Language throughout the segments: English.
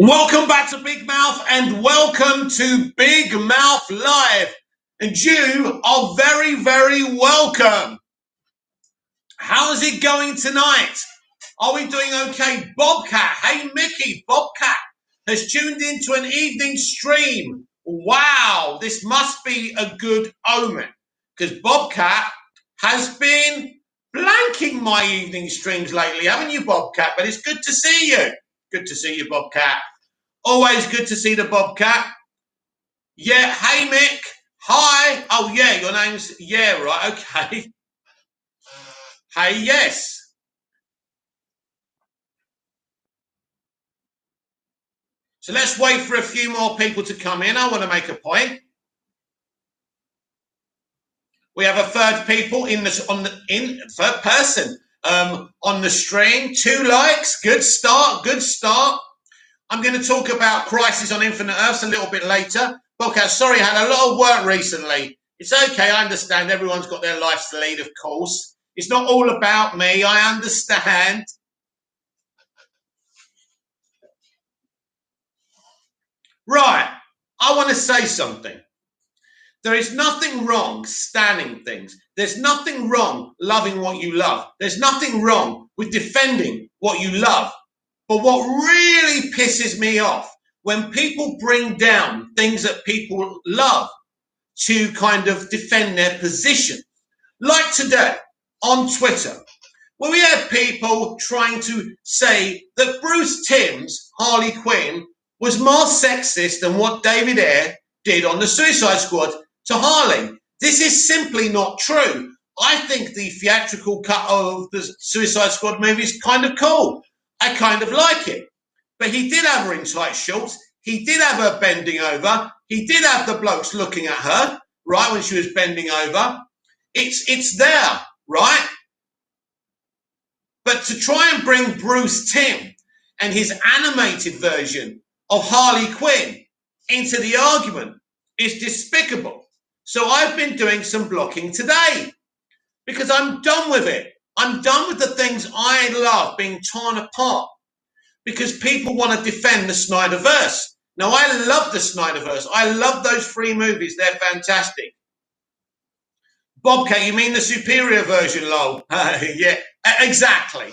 Welcome back to Big Mouth and welcome to Big Mouth Live. And you are very, very welcome. How is it going tonight? Are we doing okay? Bobcat, hey Mickey, Bobcat has tuned into an evening stream. Wow, this must be a good omen because Bobcat has been blanking my evening streams lately, haven't you, Bobcat? But it's good to see you. Good to see you, Bobcat. Always good to see the Bobcat. Yeah, hey Mick. Hi. Oh yeah, your name's right, okay. Hey, yes. So let's wait for a few more people to come in. I want to make a point. We have a third people third person on the stream. 2 likes. Good start. Good start. I'm going to talk about Crisis on Infinite Earths a little bit later. Bobcat, sorry, I had a lot of work recently. It's okay, I understand. Everyone's got their lives to lead, of course. It's not all about me, I understand. Right, I want to say something. There is nothing wrong standing things. There's nothing wrong loving what you love. There's nothing wrong with defending what you love. But what really pisses me off when people bring down things that people love to kind of defend their position. Like today on Twitter, where we had people trying to say that Bruce Timm's Harley Quinn was more sexist than what David Ayer did on the Suicide Squad to Harley. This is simply not true. I think the theatrical cut of the Suicide Squad movie is kind of cool. I kind of like it. But he did have her in tight shorts. He did have her bending over. He did have the blokes looking at her, right, when she was bending over. It's there, right? But to try and bring Bruce Timm and his animated version of Harley Quinn into the argument is despicable. So I've been doing some blocking today because I'm done with it. I'm done with the things I love being torn apart because people want to defend the Snyderverse. Now, I love the Snyderverse. I love those 3 movies. They're fantastic. Bobcat, you mean the superior version, lol? Yeah, exactly.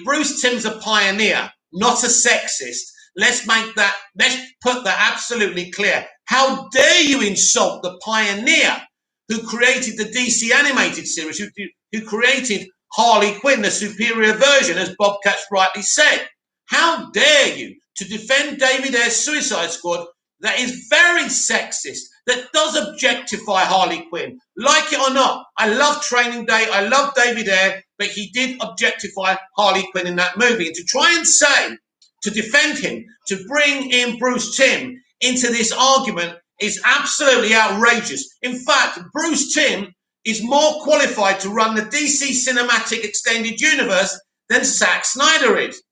Bruce Timm's a pioneer, not a sexist. Let's put that absolutely clear. How dare you insult the pioneer who created the DC animated series, who created Harley Quinn, the superior version, as Bobcat's rightly said. How dare you to defend David Ayer's Suicide Squad that is very sexist, that does objectify Harley Quinn. Like it or not, I love Training Day, I love David Ayer, but he did objectify Harley Quinn in that movie. And to try and say, to defend him, to bring in Bruce Timm into this argument is absolutely outrageous. In fact, Bruce Timm is more qualified to run the DC Cinematic Extended Universe than Zack Snyder is.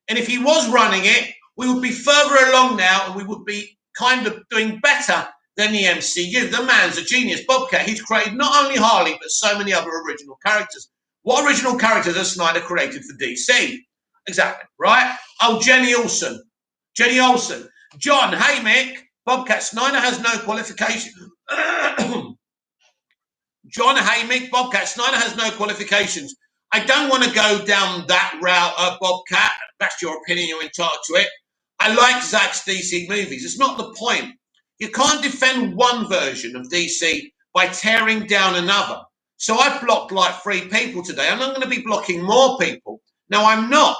And if he was running it, we would be further along now and we would be kind of doing better than the MCU. The man's a genius. Bobcat, he's created not only Harley, but so many other original characters. What original characters has Snyder created for DC? Exactly, right? Oh, Jenny Olsen. John, hey, Mick. Bobcat, Snyder has no qualification. John, hey, Mick. Bobcat, Snyder has no qualifications. I don't want to go down that route, Bobcat. That's your opinion. You're entitled to it. I like Zack's DC movies. It's not the point. You can't defend one version of DC by tearing down another. So I blocked like 3 people today, and I'm going to be blocking more people. Now, I'm not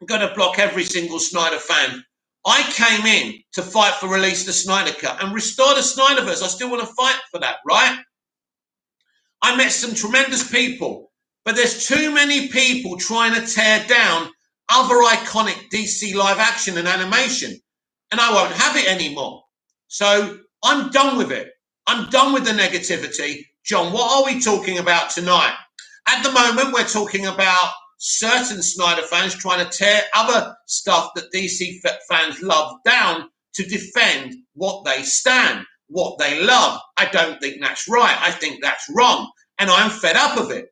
going to block every single Snyder fan. I came in to fight for release the Snyder Cut and restore the Snyderverse. I still want to fight for that, right? I met some tremendous people, but there's too many people trying to tear down other iconic DC live action and animation, and I won't have it anymore. So I'm done with it. I'm done with the negativity. John, what are we talking about tonight? At the moment, we're talking about certain Snyder fans trying to tear other stuff that DC fans love down to defend what they stand, what they love. I don't think that's right. I think that's wrong. And I'm fed up of it.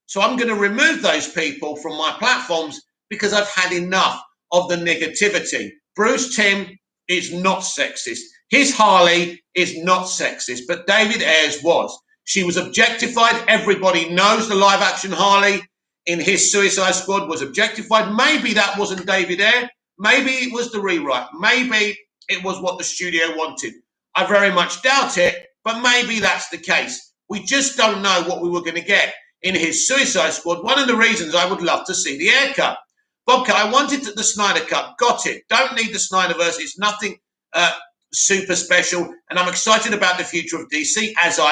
So I'm going to remove those people from my platforms because I've had enough of the negativity. Bruce Timm is not sexist. His Harley is not sexist, but David Ayer's was. She was objectified. Everybody knows the live action Harley in his Suicide Squad was objectified. Maybe that wasn't David Ayer. Maybe it was the rewrite. Maybe it was what the studio wanted. I very much doubt it, but maybe that's the case. We just don't know what we were going to get in his Suicide Squad. One of the reasons I would love to see the Ayer cut. Bobcat, I wanted the Snyder cut. Got it. Don't need the Snyderverse. It's nothing super special. And I'm excited about the future of DC, as am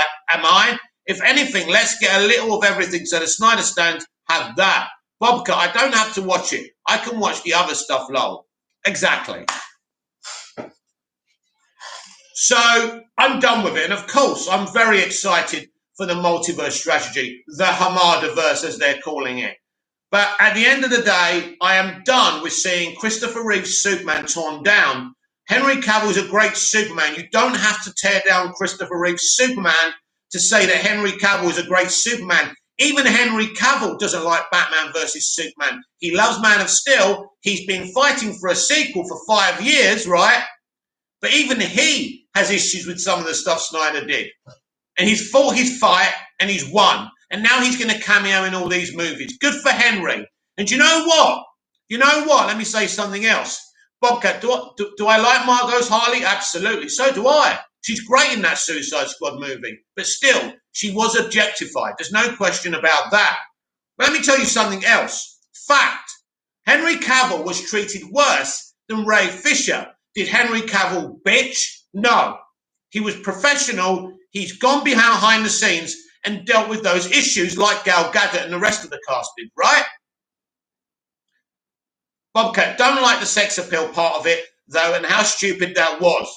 I. If anything, let's get a little of everything so the Snyder stands have that. Bobcat, I don't have to watch it. I can watch the other stuff, lol. Exactly. So I'm done with it. And of course, I'm very excited for the multiverse strategy, the Hamadaverse, as they're calling it. But at the end of the day, I am done with seeing Christopher Reeve's Superman torn down. Henry Cavill is a great Superman. You don't have to tear down Christopher Reeve's Superman to say that Henry Cavill is a great Superman. Even Henry Cavill doesn't like Batman versus Superman. He loves Man of Steel. He's been fighting for a sequel for 5 years, right? But even he has issues with some of the stuff Snyder did. And he's fought his fight and he's won. And now he's going to cameo in all these movies. Good for Henry. And you know what? You know what? Let me say something else. Bobcat, do I like Margot's Harley? Absolutely. So do I. She's great in that Suicide Squad movie. But still, she was objectified. There's no question about that. But let me tell you something else. Fact. Henry Cavill was treated worse than Ray Fisher. Did Henry Cavill bitch? No. He was professional. He's gone behind the scenes and dealt with those issues like Gal Gadot and the rest of the cast did, right? Bobcat, don't like the sex appeal part of it, though, and how stupid that was.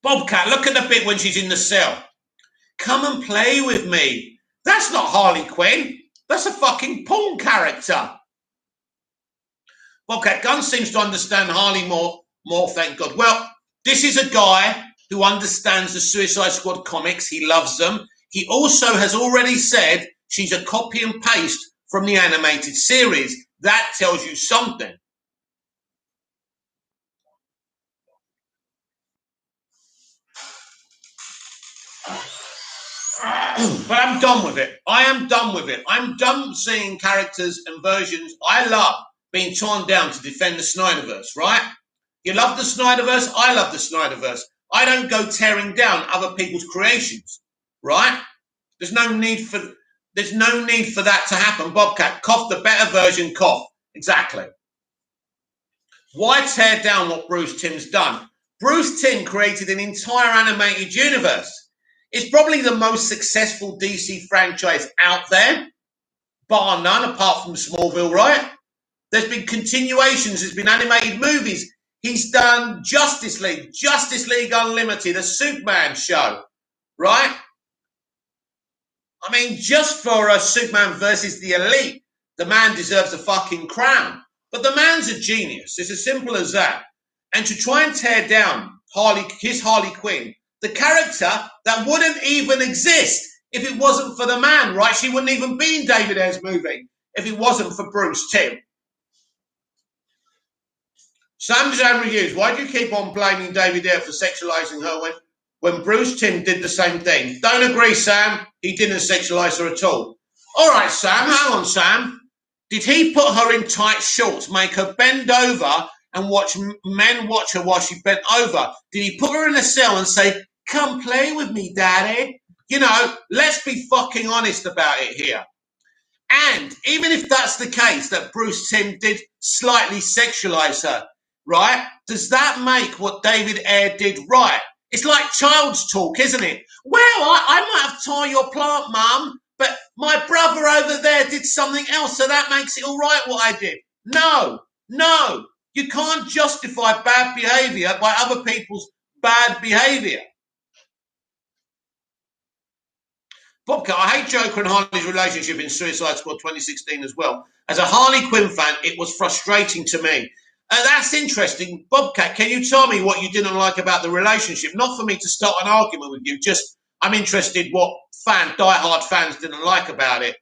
Bobcat, look at the bit when she's in the cell. Come and play with me. That's not Harley Quinn. That's a fucking porn character. Bobcat, Gunn seems to understand Harley more, thank God. Well, this is a guy who understands the Suicide Squad comics. He loves them. He also has already said she's a copy and paste from the animated series. That tells you something. But I'm done with it. I am done with it. I'm done seeing characters and versions I love being torn down to defend the Snyderverse, right? You love the Snyderverse? I love the Snyderverse. I don't go tearing down other people's creations, right? There's no need for that to happen. Bobcat, cough the better version, cough. Exactly. Why tear down what Bruce Timm's done? Bruce Timm created an entire animated universe. It's probably the most successful DC franchise out there, bar none, apart from Smallville, right? There's been continuations, there's been animated movies. He's done Justice League Unlimited, a Superman show, right? I mean, just for a Superman versus the Elite, the man deserves a fucking crown. But the man's a genius. It's as simple as that. And to try and tear down his Harley Quinn, the character that wouldn't even exist if it wasn't for the man, right? She wouldn't even be in David Ayer's movie if it wasn't for Bruce Timm. Sam Reviews, why do you keep on blaming David Ayer for sexualizing her when Bruce Timm did the same thing? Don't agree, Sam. He didn't sexualize her at all. All right, Sam, hang on, Sam. Did he put her in tight shorts, make her bend over and watch men watch her while she bent over? Did he put her in a cell and say, come play with me, daddy? You know, let's be fucking honest about it here. And even if that's the case, that Bruce Timm did slightly sexualize her, right? Does that make what David Ayer did right? It's like child's talk, isn't it? Well, I might have torn your plant, Mum, but my brother over there did something else, so that makes it all right what I did. No. You can't justify bad behavior by other people's bad behavior. Bobcat, I hate Joker and Harley's relationship in Suicide Squad 2016 as well. As a Harley Quinn fan, it was frustrating to me. That's interesting. Bobcat, can you tell me what you didn't like about the relationship? Not for me to start an argument with you, just I'm interested what diehard fans didn't like about it.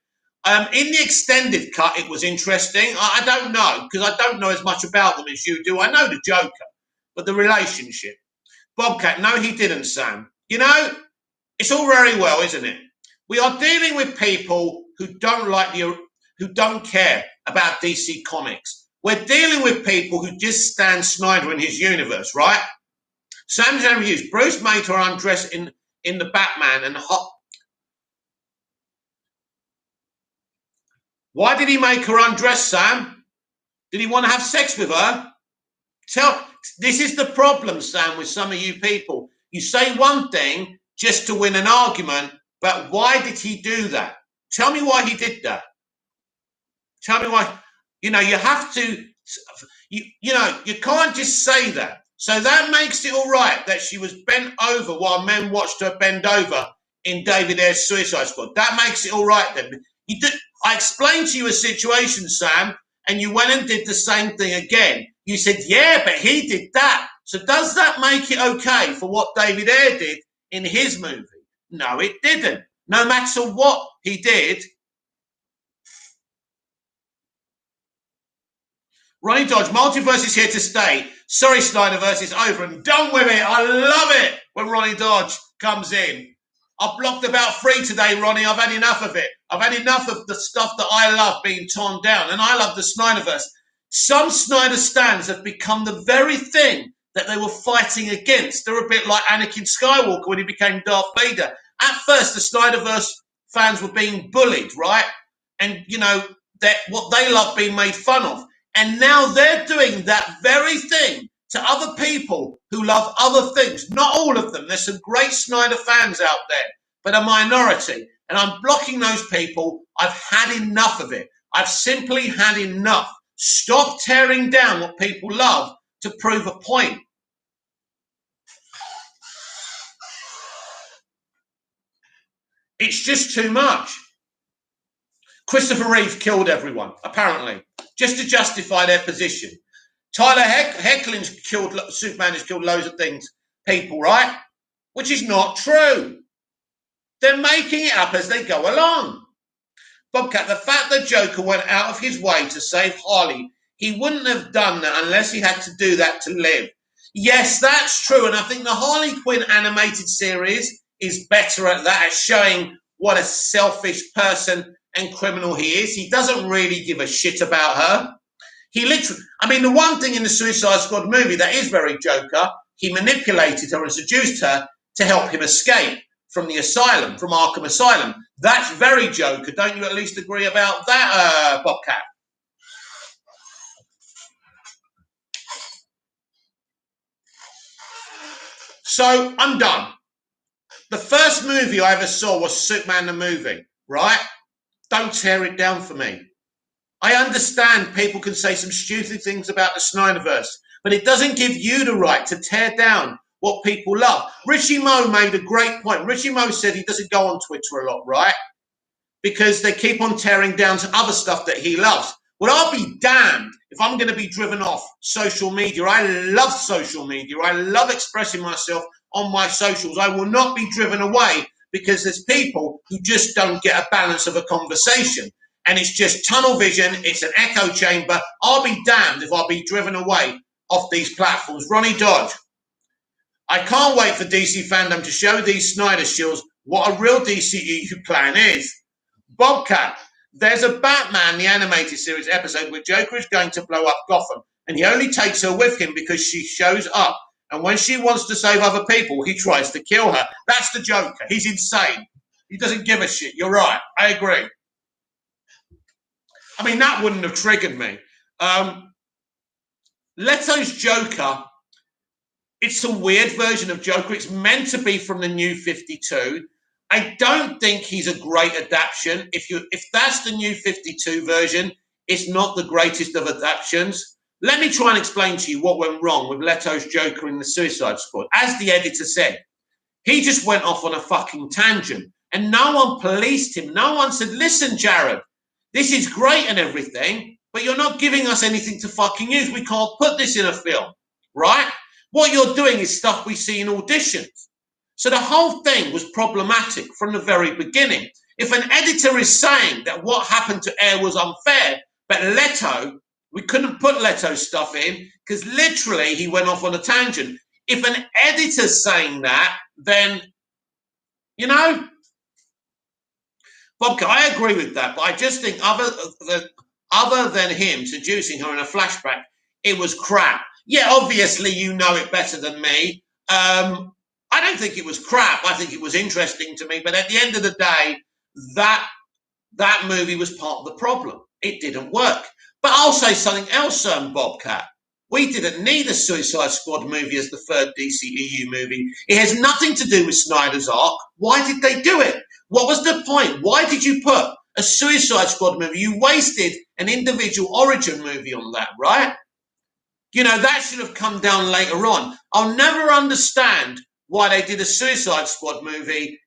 In the extended cut, it was interesting. I don't know, because I don't know as much about them as you do. I know the Joker, but the relationship. Bobcat, no, he didn't, Sam. You know, it's all very well, isn't it? We are dealing with people who don't care about DC Comics. We're dealing with people who just stand Snyder in his universe, right? Sam's reviews. Bruce made her undress in the Batman and hot. Why did he make her undress, Sam? Did he want to have sex with her? This is the problem, Sam, with some of you people. You say one thing just to win an argument, but why did he do that? Tell me why he did that. Tell me why. You know, you have to, you can't just say that. So that makes it all right that she was bent over while men watched her bend over in David Ayer's Suicide Squad. That makes it all right then. I explained to you a situation, Sam, and you went and did the same thing again. You said, yeah, but he did that. So does that make it okay for what David Ayer did in his movie? No, it didn't. No matter what he did. Ronnie Dodge, multiverse is here to stay. Sorry, Snyderverse is over and done with it. I love it when Ronnie Dodge comes in. I've blocked about 3 today, Ronnie. I've had enough of it. I've had enough of the stuff that I love being torn down. And I love the Snyderverse. Some Snyder stands have become the very thing that they were fighting against. They're a bit like Anakin Skywalker when he became Darth Vader. At first, the Snyderverse fans were being bullied, right? And, you know, what they love being made fun of. And now they're doing that very thing to other people who love other things. Not all of them. There's some great Snyder fans out there, but a minority. And I'm blocking those people. I've had enough of it. I've simply had enough. Stop tearing down what people love to prove a point. It's just too much. Christopher Reeve killed everyone, apparently, just to justify their position. Tyler Hoechlin's killed, Superman has killed loads of people, right? Which is not true. They're making it up as they go along. Bobcat, the fact that Joker went out of his way to save Harley, he wouldn't have done that unless he had to do that to live. Yes, that's true. And I think the Harley Quinn animated series is better at that, at showing what a selfish person and criminal he is. He doesn't really give a shit about her. He literally, I mean, the one thing in the Suicide Squad movie that is very Joker, he manipulated her and seduced her to help him escape from the asylum, from Arkham Asylum. That's very Joker. Don't you at least agree about that, Bobcat? So I'm done. The first movie I ever saw was Superman the movie, right? Don't tear it down for me. I understand people can say some stupid things about the Snyderverse, but it doesn't give you the right to tear down what people love. Richie Moe made a great point. Richie Moe said he doesn't go on Twitter a lot, right? Because they keep on tearing down to other stuff that he loves. Well, I'll be damned if I'm going to be driven off social media. I love social media. I love expressing myself on my socials. I will not be driven away because there's people who just don't get a balance of a conversation. And it's just tunnel vision. It's an echo chamber. I'll be damned if I'll be driven away off these platforms. Ronnie Dodge. I can't wait for DC fandom to show these Snyder shills what a real DCEU plan is. Bobcat. There's a Batman, the animated series episode where Joker is going to blow up Gotham. And he only takes her with him because she shows up. And when she wants to save other people, he tries to kill her. That's the Joker. He's insane. He doesn't give a shit. You're right. I agree. I mean, that wouldn't have triggered me. Leto's Joker, it's a weird version of Joker. It's meant to be from the New 52. I don't think he's a great adaptation. If that's the New 52 version, it's not the greatest of adaptations. Let me try and explain to you what went wrong with Leto's Joker in the Suicide Squad. As the editor said, he just went off on a fucking tangent and no one policed him. No one said, listen, Jared, this is great and everything, but you're not giving us anything to fucking use. We can't put this in a film, right? What you're doing is stuff we see in auditions. So the whole thing was problematic from the very beginning. If an editor is saying that what happened to Air was unfair, but Leto, we couldn't put Leto's stuff in because literally he went off on a tangent. If an editor's saying that, then, you know, Bobka, I agree with that, but I just think other than him seducing her in a flashback, it was crap. Yeah, obviously you know it better than me. I don't think it was crap. I think it was interesting to me, but at the end of the day, that movie was part of the problem. It didn't work. But I'll say something else, Bobcat. We didn't need a Suicide Squad movie as the third DCEU movie. It has nothing to do with Snyder's arc. Why did they do it? What was the point? Why did you put a Suicide Squad movie? You wasted an individual origin movie on that, right? You know, that should have come down later on. I'll never understand why they did a Suicide Squad movie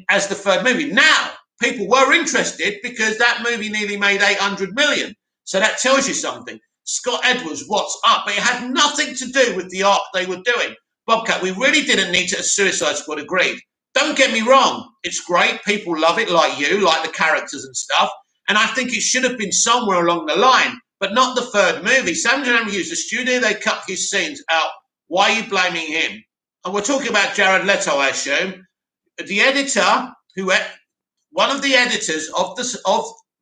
as the third movie. Now, people were interested because that movie nearly made 800 million. So that tells you something. Scott Edwards, what's up? But it had nothing to do with the arc they were doing. Bobcat, we really didn't need a Suicide Squad, agreed. Don't get me wrong. It's great. People love it, like you, like the characters and stuff. And I think it should have been somewhere along the line, but not the third movie. Sam Hughes, the studio, they cut his scenes out. Why are you blaming him? And we're talking about Jared Leto, I assume. The editor, one of the editors of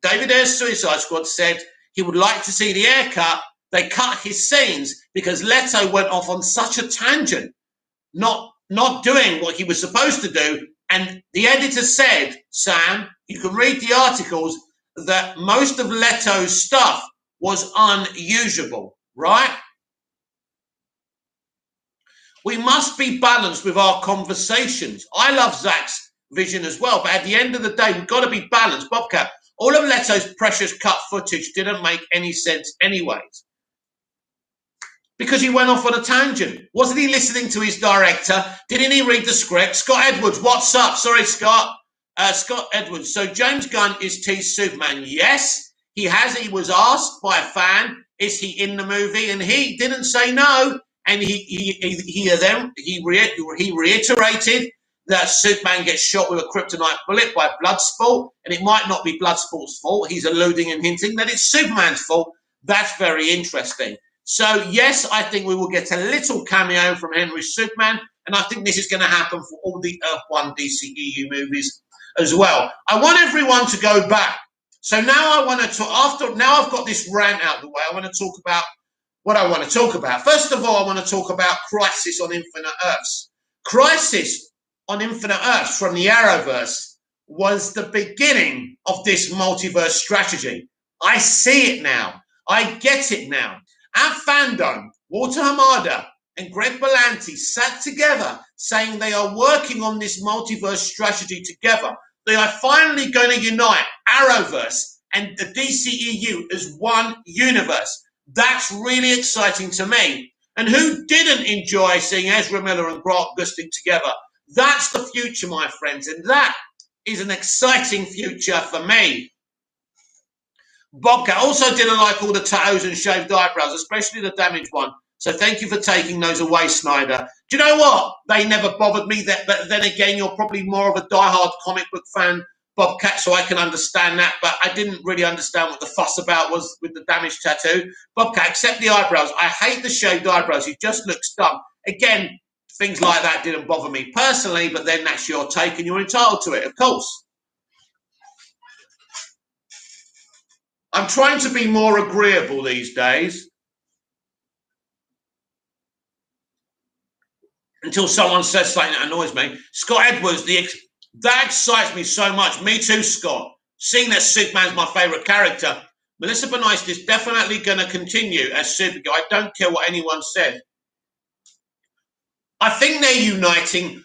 David Ayer's Suicide Squad said he would like to see the Ayer cut. They cut his scenes because Leto went off on such a tangent, not doing what he was supposed to do. And the editor said, Sam, you can read the articles, that most of Leto's stuff was unusable, right? We must be balanced with our conversations. I love Zach's vision as well, but at the end of the day, we've got to be balanced. Bobcat, all of Leto's precious cut footage didn't make any sense anyways, because he went off on a tangent. Wasn't he listening to his director? Didn't he read the script? Scott Edwards, what's up? Sorry, Scott. Scott Edwards. So James Gunn is teased Superman. Yes, he has. He was asked by a fan, is he in the movie? And he didn't say no. And he reiterated that Superman gets shot with a kryptonite bullet by Bloodsport, and it might not be Bloodsport's fault. He's alluding and hinting that it's Superman's fault. That's very interesting. So, yes, I think we will get a little cameo from Henry Superman, and I think this is going to happen for all the Earth 1 DCEU movies as well. I want everyone to go back. So now I want to talk, now I've got this rant out of the way, I want to talk about what I want to talk about. First of all, I want to talk about Crisis on Infinite Earths. Crisis on Infinite Earths from the Arrowverse was the beginning of this multiverse strategy. I see it now. I get it now. At Fandom, Walter Hamada and Greg Berlanti sat together saying they are working on this multiverse strategy together. They are finally going to unite Arrowverse and the DCEU as one universe. That's really exciting to me. And who didn't enjoy seeing Ezra Miller and Grant Gustin together? That's the future, my friends, and that is an exciting future for me. Bobcat also didn't like all the tattoos and shaved eyebrows, especially the damaged one. So thank you for taking those away, Snyder. Do you know what? They never bothered me. But then again, you're probably more of a diehard comic book fan, Bobcat, so I can understand that. But I didn't really understand what the fuss about was with the damaged tattoo. Bobcat, except the eyebrows. I hate the shaved eyebrows. He just looks dumb. Again, things like that didn't bother me personally, but then that's your take and you're entitled to it, of course. I'm trying to be more agreeable these days. Until someone says something that annoys me. Scott Edwards, that excites me so much. Me too, Scott. Seeing that Superman's my favourite character, Melissa Benoist is definitely going to continue as Supergirl. I don't care what anyone said. I think they're uniting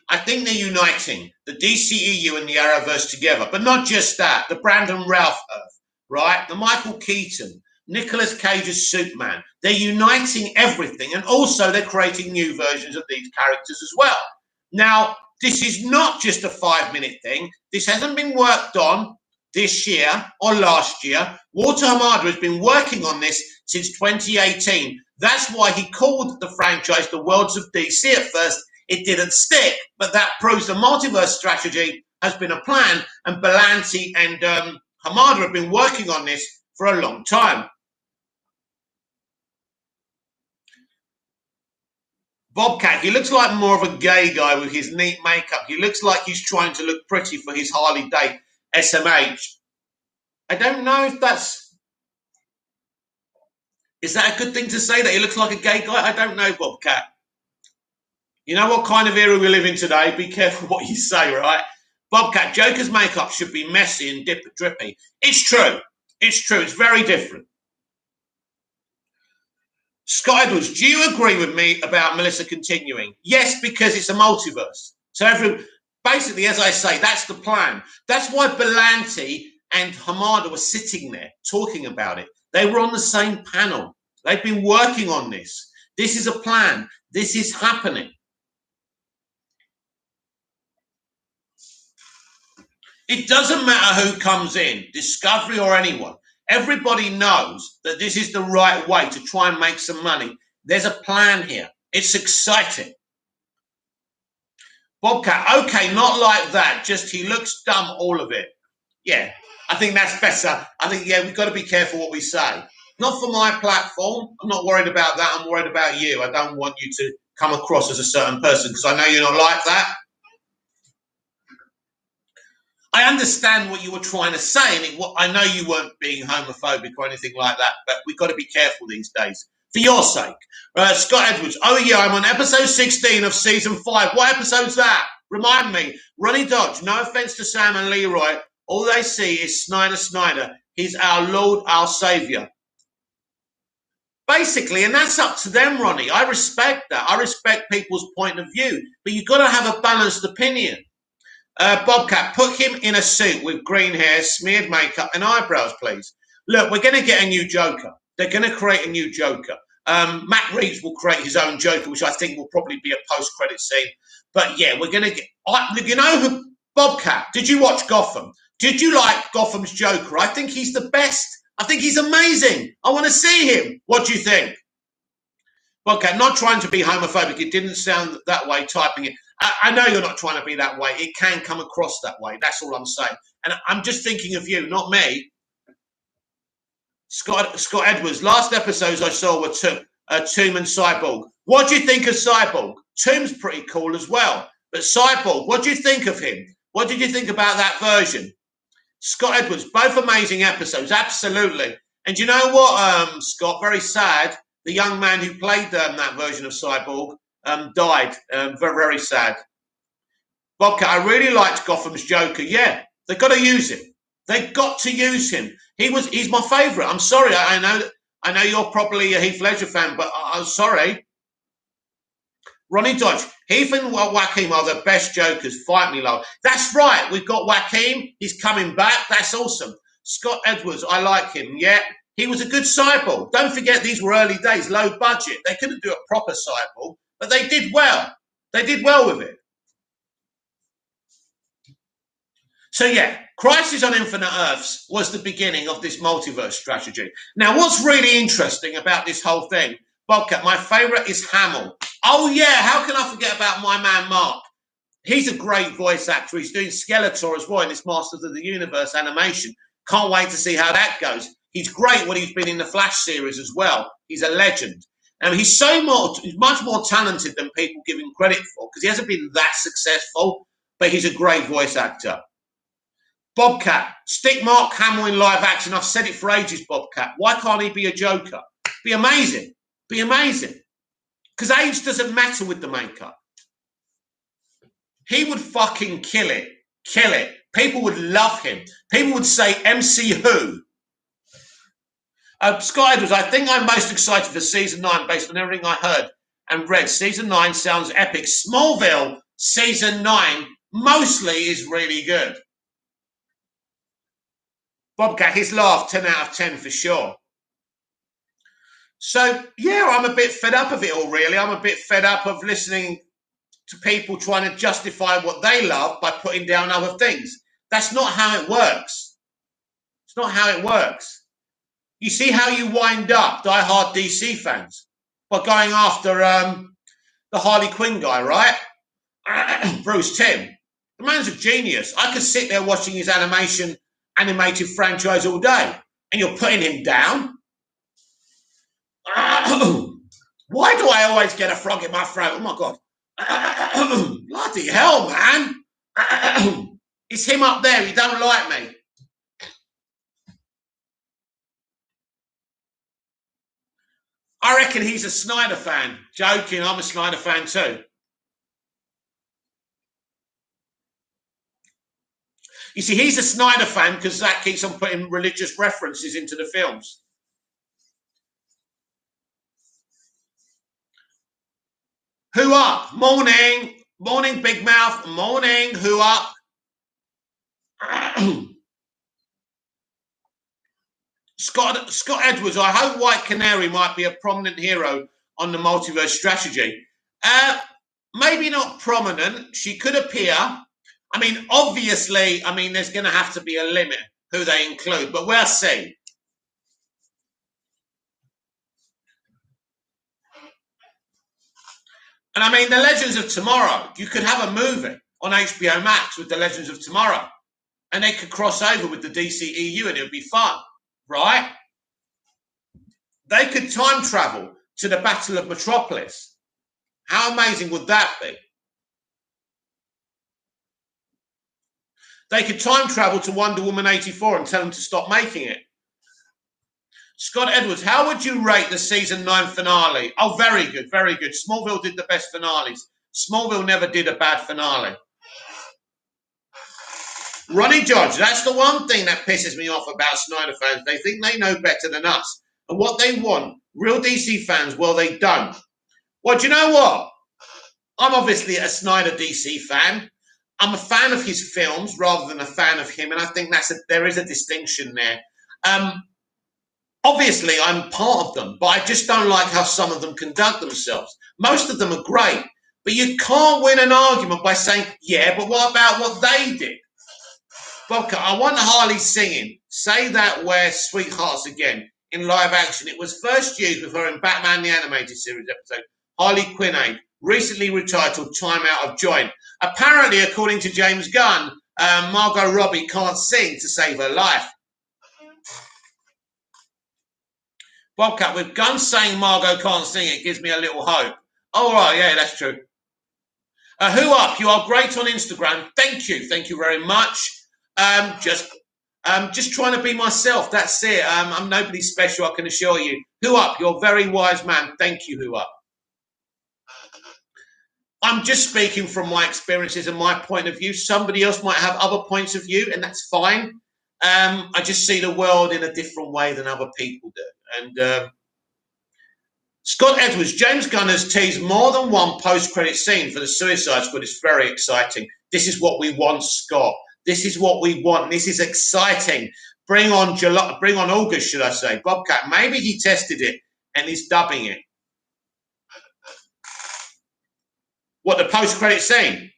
the DCEU and the Arrowverse together. But not just that. The Brandon Routh Earth, right? The Michael Keaton, Nicolas Cage's Superman. They're uniting everything. And also they're creating new versions of these characters as well. Now, this is not just a 5-minute thing. This hasn't been worked on this year or last year. Walter Hamada has been working on this since 2018. That's why he called the franchise the Worlds of DC at first. It didn't stick, but that proves the multiverse strategy has been a plan, and Berlanti and Hamada have been working on this for a long time. Bobcat, he looks like more of a gay guy with his neat makeup. He looks like he's trying to look pretty for his Harley date, SMH. I don't know if is that a good thing to say, that he looks like a gay guy? I don't know, Bobcat. You know what kind of era we live in today? Be careful what you say, right? Bobcat, Joker's makeup should be messy and drippy. It's true. It's true. It's very different. Scott Edwards, do you agree with me about Melissa continuing? Yes, because it's a multiverse. So basically, as I say, that's the plan. That's why Berlanti and Hamada were sitting there talking about it. They were on the same panel. They've been working on this. This is a plan. This is happening. It doesn't matter who comes in, Discovery or anyone. Everybody knows that this is the right way to try and make some money. There's a plan here. It's exciting. Bobcat, okay, not like that. Just he looks dumb, all of it. Yeah, I think that's better. I think, yeah, we've got to be careful what we say. Not for my platform. I'm not worried about that. I'm worried about you. I don't want you to come across as a certain person because I know you're not like that. I understand what you were trying to say, and I know you weren't being homophobic or anything like that, but we've got to be careful these days, for your sake. Scott Edwards, oh yeah, I'm on episode 16 of season 5. What episode's that? Remind me. Ronnie Dodge, no offense to Sam and Leroy, all they see is Snyder. He's our Lord, our Savior. Basically, and that's up to them, Ronnie. I respect that. I respect people's point of view, but you've got to have a balanced opinion. Bobcat, put him in a suit with green hair, smeared makeup and eyebrows, please. Look, we're going to get a new Joker. They're going to create a new Joker. Matt Reeves will create his own Joker, which I think will probably be a post-credit scene. But yeah, we're going to get... you know who... Bobcat, did you watch Gotham? Did you like Gotham's Joker? I think he's the best. I think he's amazing. I want to see him. What do you think? Bobcat, not trying to be homophobic. It didn't sound that way typing it. I know you're not trying to be that way. It can come across that way. That's all I'm saying. And I'm just thinking of you, not me. Scott Edwards, last episodes I saw were Tomb and Cyborg. What do you think of Cyborg? Tomb's pretty cool as well. But Cyborg, what do you think of him? What did you think about that version? Scott Edwards, both amazing episodes. Absolutely. And you know what, Scott? Very sad. The young man who played that version of Cyborg died. Very, very sad. Bobcat, I really liked Gotham's Joker. Yeah, they've got to use him. They've got to use him. He's my favourite. I'm sorry. I know you're probably a Heath Ledger fan, but I'm sorry. Ronnie Dodge, Heath and Joaquin are the best Jokers. Fight me, love. That's right. We've got Joaquin. He's coming back. That's awesome. Scott Edwards, I like him. Yeah, he was a good Cyborg. Don't forget these were early days, low budget. They couldn't do a proper Cyborg. But they did well. They did well with it. So yeah, Crisis on Infinite Earths was the beginning of this multiverse strategy. Now, what's really interesting about this whole thing, Bobcat, my favourite is Hamill. Oh yeah, how can I forget about my man Mark? He's a great voice actor. He's doing Skeletor as well in this Masters of the Universe animation. Can't wait to see how that goes. He's great when he's been in the Flash series as well. He's a legend. And he's much more talented than people give him credit for because he hasn't been that successful, but he's a great voice actor. Bobcat, stick Mark Hamill in live action. I've said it for ages, Bobcat. Why can't he be a Joker? Be amazing. Be amazing. Because age doesn't matter with the makeup. He would fucking kill it. Kill it. People would love him. People would say, MC who? Scott Edwards, I think I'm most excited for season 9 based on everything I heard and read. Season 9 sounds epic. Smallville season 9 mostly is really good. Bobcat, his laugh, 10 out of 10 for sure. So, yeah, I'm a bit fed up of it all, really. I'm a bit fed up of listening to people trying to justify what they love by putting down other things. That's not how it works. It's not how it works. You see how you wind up diehard DC fans by going after the Harley Quinn guy, right? Bruce Timm. The man's a genius. I could sit there watching his animated franchise all day, and you're putting him down. Why do I always get a frog in my throat? Oh my God. Bloody hell, man. It's him up there. He don't like me. I reckon he's a Snyder fan. Joking, I'm a Snyder fan too. You see, he's a Snyder fan because Zach keeps on putting religious references into the films. Who up? Morning. Morning, Big Mouth. Morning. Who up? Scott Edwards. I hope White Canary might be a prominent hero on the multiverse strategy. Maybe not prominent. She could appear. I mean, obviously, there's going to have to be a limit who they include, but we'll see. And I mean, The Legends of Tomorrow, you could have a movie on HBO Max with The Legends of Tomorrow, and they could cross over with the DCEU and it would be fun, right? They could time travel to the Battle of Metropolis. How amazing would that be? They could time travel to Wonder Woman 84 and tell them to stop making it. Scott Edwards, how would you rate the season 9 finale? Oh, very good, very good. Smallville did the best finales. Smallville never did a bad finale. Ronnie Dodge, that's the one thing that pisses me off about Snyder fans. They think they know better than us. And what they want, real DC fans, well, they don't. Well, do you know what? I'm obviously a Snyder DC fan. I'm a fan of his films rather than a fan of him. And I think there is a distinction there. Obviously, I'm part of them, but I just don't like how some of them conduct themselves. Most of them are great, but you can't win an argument by saying, yeah, but what about what they did? Bobcat, I want Harley singing Say That Where Sweethearts Again in live action. It was first used with her in Batman the Animated Series episode, Harley Quinn, recently retitled Time Out of Joint. Apparently, according to James Gunn, Margot Robbie can't sing to save her life. Bobcat, with Gunn saying Margot can't sing, it gives me a little hope. Oh, right, yeah, that's true. Who up? You are great on Instagram. Thank you very much. Just trying to be myself. That's it. I'm nobody special, I can assure you. Who up? You're a very wise man. Thank you, Who up. I'm just speaking from my experiences and my point of view. Somebody else might have other points of view, and that's fine. I just see the world in a different way than other people do. And Scott Edwards, James Gunn has teased more than one post-credit scene for the Suicide Squad. It's very exciting. This is what we want, Scott. This is what we want. This is exciting. Bring on August, should I say. Bobcat, maybe he tested it and he's dubbing it. What, the post-credit scene?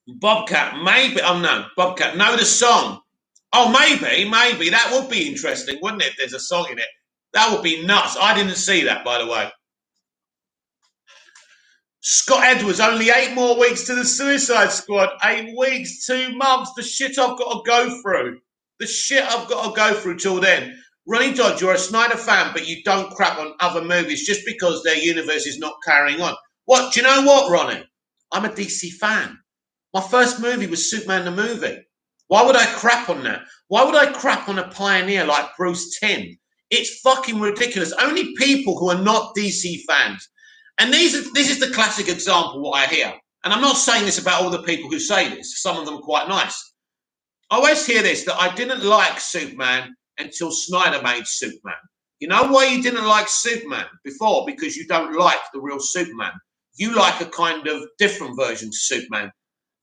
Bobcat, maybe. Oh, no. Bobcat, no, the song. Oh, maybe. That would be interesting, wouldn't it? There's a song in it. That would be nuts. I didn't see that, by the way. Scott Edwards, only 8 more weeks to the Suicide Squad. 8 weeks, 2 months. The shit I've got to go through. Till then. Ronnie Dodge, you're a Snyder fan, but you don't crap on other movies just because their universe is not carrying on. What? Do you know what, Ronnie? I'm a DC fan. My first movie was Superman the movie. Why would I crap on that? Why would I crap on a pioneer like Bruce Timm? It's fucking ridiculous. Only people who are not DC fans. And this is the classic example what I hear. And I'm not saying this about all the people who say this. Some of them are quite nice. I always hear this, that I didn't like Superman until Snyder made Superman. You know why you didn't like Superman before? Because you don't like the real Superman. You like a kind of different version to Superman.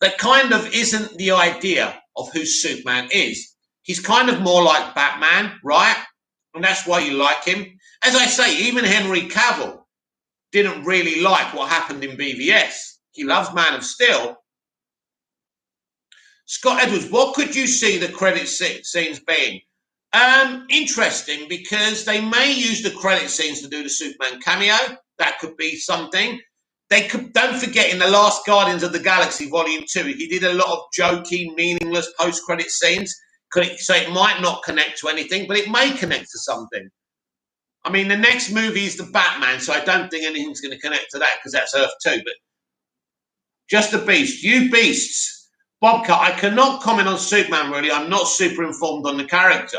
That kind of isn't the idea of who Superman is. He's kind of more like Batman, right? And that's why you like him. As I say, even Henry Cavill didn't really like what happened in BVS. He loves Man of Steel. Scott Edwards, what could you see the credit scenes being? Interesting, because they may use the credit scenes to do the Superman cameo. That could be something. They could. Don't forget, in the last Guardians of the Galaxy Volume 2, he did a lot of jokey, meaningless post-credit scenes. So it might not connect to anything, but it may connect to something. I mean, the next movie is the Batman, so I don't think anything's going to connect to that because that's Earth 2. But just the Beast. You beasts. Bobcat, I cannot comment on Superman, really. I'm not super informed on the character.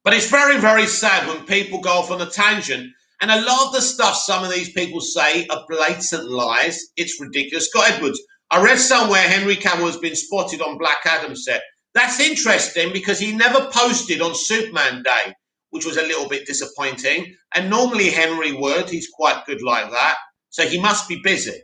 But it's very, very sad when people go off on a tangent. And a lot of the stuff some of these people say are blatant lies. It's ridiculous. Scott Edwards, I read somewhere Henry Cavill has been spotted on Black Adam set. That's interesting because he never posted on Superman Day, which was a little bit disappointing. And normally Henry would. He's quite good like that. So he must be busy.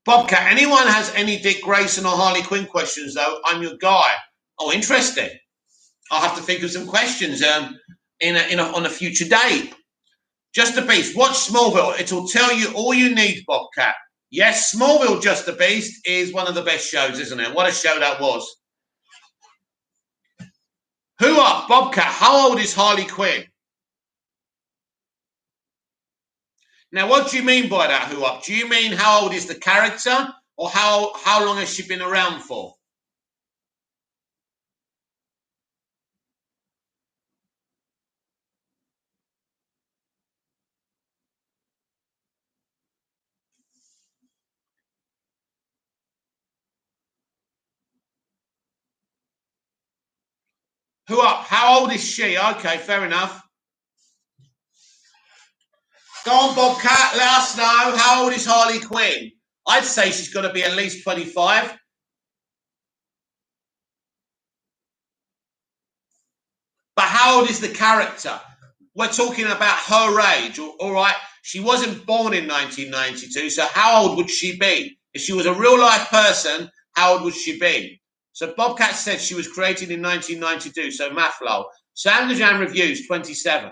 Bobcat, anyone has any Dick Grayson or Harley Quinn questions, though, I'm your guy. Oh, interesting. I'll have to think of some questions on a future date. Just the Beast. Watch Smallville. It'll tell you all you need, Bobcat. Yes, Smallville, Just the Beast is one of the best shows, isn't it? What a show that was. Who up, Bobcat? How old is Harley Quinn? Now, what do you mean by that, who up? Do you mean how old is the character, or how long has she been around for? Who up? How old is she? Okay, fair enough. Go on, Bobcat, let us know. How old is Harley Quinn? I'd say she's got to be at least 25. But how old is the character? We're talking about her age, all right? She wasn't born in 1992, so how old would she be? If she was a real-life person, how old would she be? So Bobcat said she was created in 1992, so math lol. Sanderjan Reviews, 27.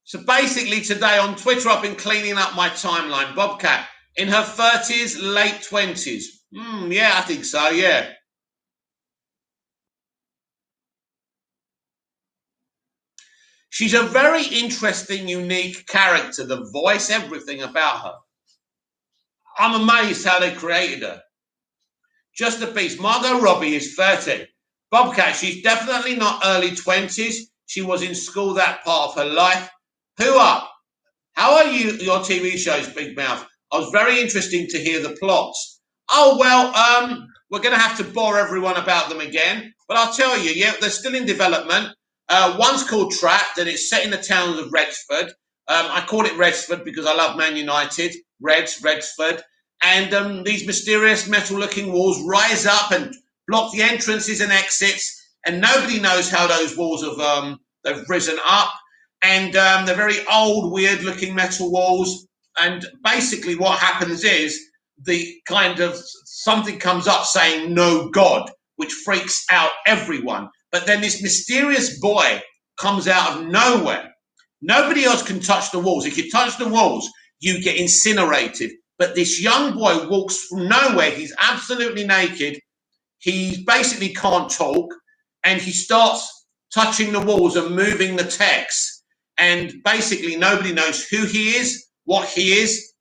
So basically today on Twitter, I've been cleaning up my timeline. Bobcat, in her 30s, late 20s. Yeah, I think so, yeah. She's a very interesting, unique character. The voice, everything about her. I'm amazed how they created her. Just a Beast. Margot Robbie is 30. Bobcat, she's definitely not early 20s. She was in school that part of her life. Who up? How are your TV shows, Big Mouth? I was very interesting to hear the plots. Oh, well, we're going to have to bore everyone about them again. But I'll tell you, yeah, they're still in development. One's called Trapped, and it's set in the town of Redsford. I call it Redsford because I love Man United. Redsford. And these mysterious metal-looking walls rise up and block the entrances and exits. And nobody knows how those walls have they've risen up. And they're very old, weird-looking metal walls. And basically what happens is the kind of something comes up saying no God, which freaks out everyone. But then this mysterious boy comes out of nowhere. Nobody else can touch the walls. If you touch the walls, you get incinerated. But this young boy walks from nowhere. He's absolutely naked. He basically can't talk. And he starts touching the walls and moving the text. And basically nobody knows who he is, what he is,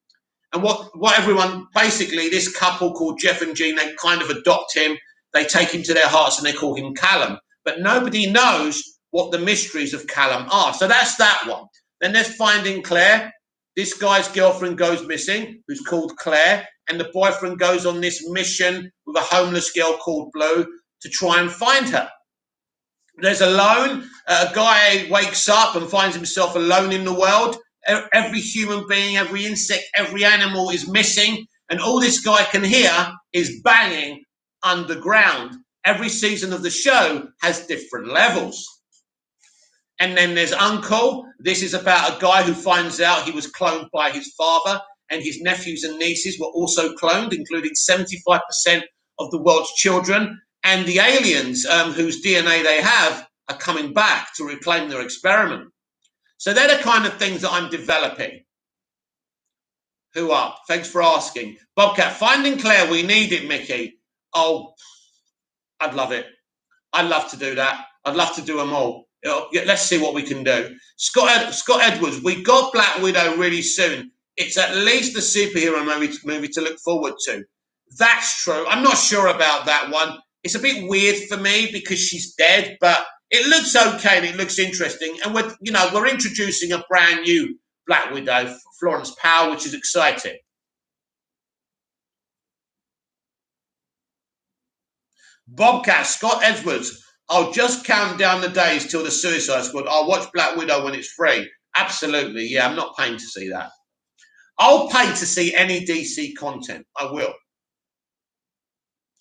and what everyone, basically this couple called Jeff and Jean, they kind of adopt him. They take him to their hearts and they call him Callum. But nobody knows what the mysteries of Callum are. So that's that one. Then there's Finding Claire. This guy's girlfriend goes missing, who's called Claire, and the boyfriend goes on this mission with a homeless girl called Blue to try and find her. There's Alone. A guy wakes up and finds himself alone in the world. Every human being, every insect, every animal is missing, and all this guy can hear is banging underground. Every season of the show has different levels. And then there's Uncle. This is about a guy who finds out he was cloned by his father, and his nephews and nieces were also cloned, including 75% of the world's children. And the aliens whose DNA they have are coming back to reclaim their experiment. So they're the kind of things that I'm developing. Who up? Thanks for asking. Bobcat, Finding Claire, we need it, Mickey. Oh, I'd love it. I'd love to do that. I'd love to do them all. Let's see what we can do. Scott Edwards, we got Black Widow really soon. It's at least the superhero movie to look forward to. That's true. I'm not sure about that one. It's a bit weird for me because she's dead, but it looks okay and it looks interesting. And we're introducing a brand new Black Widow, Florence Pugh, which is exciting. Bobcat, Scott Edwards, I'll just count down the days till the Suicide Squad. I'll watch Black Widow when it's free. Absolutely, yeah, I'm not paying to see that. I'll pay to see any DC content. I will.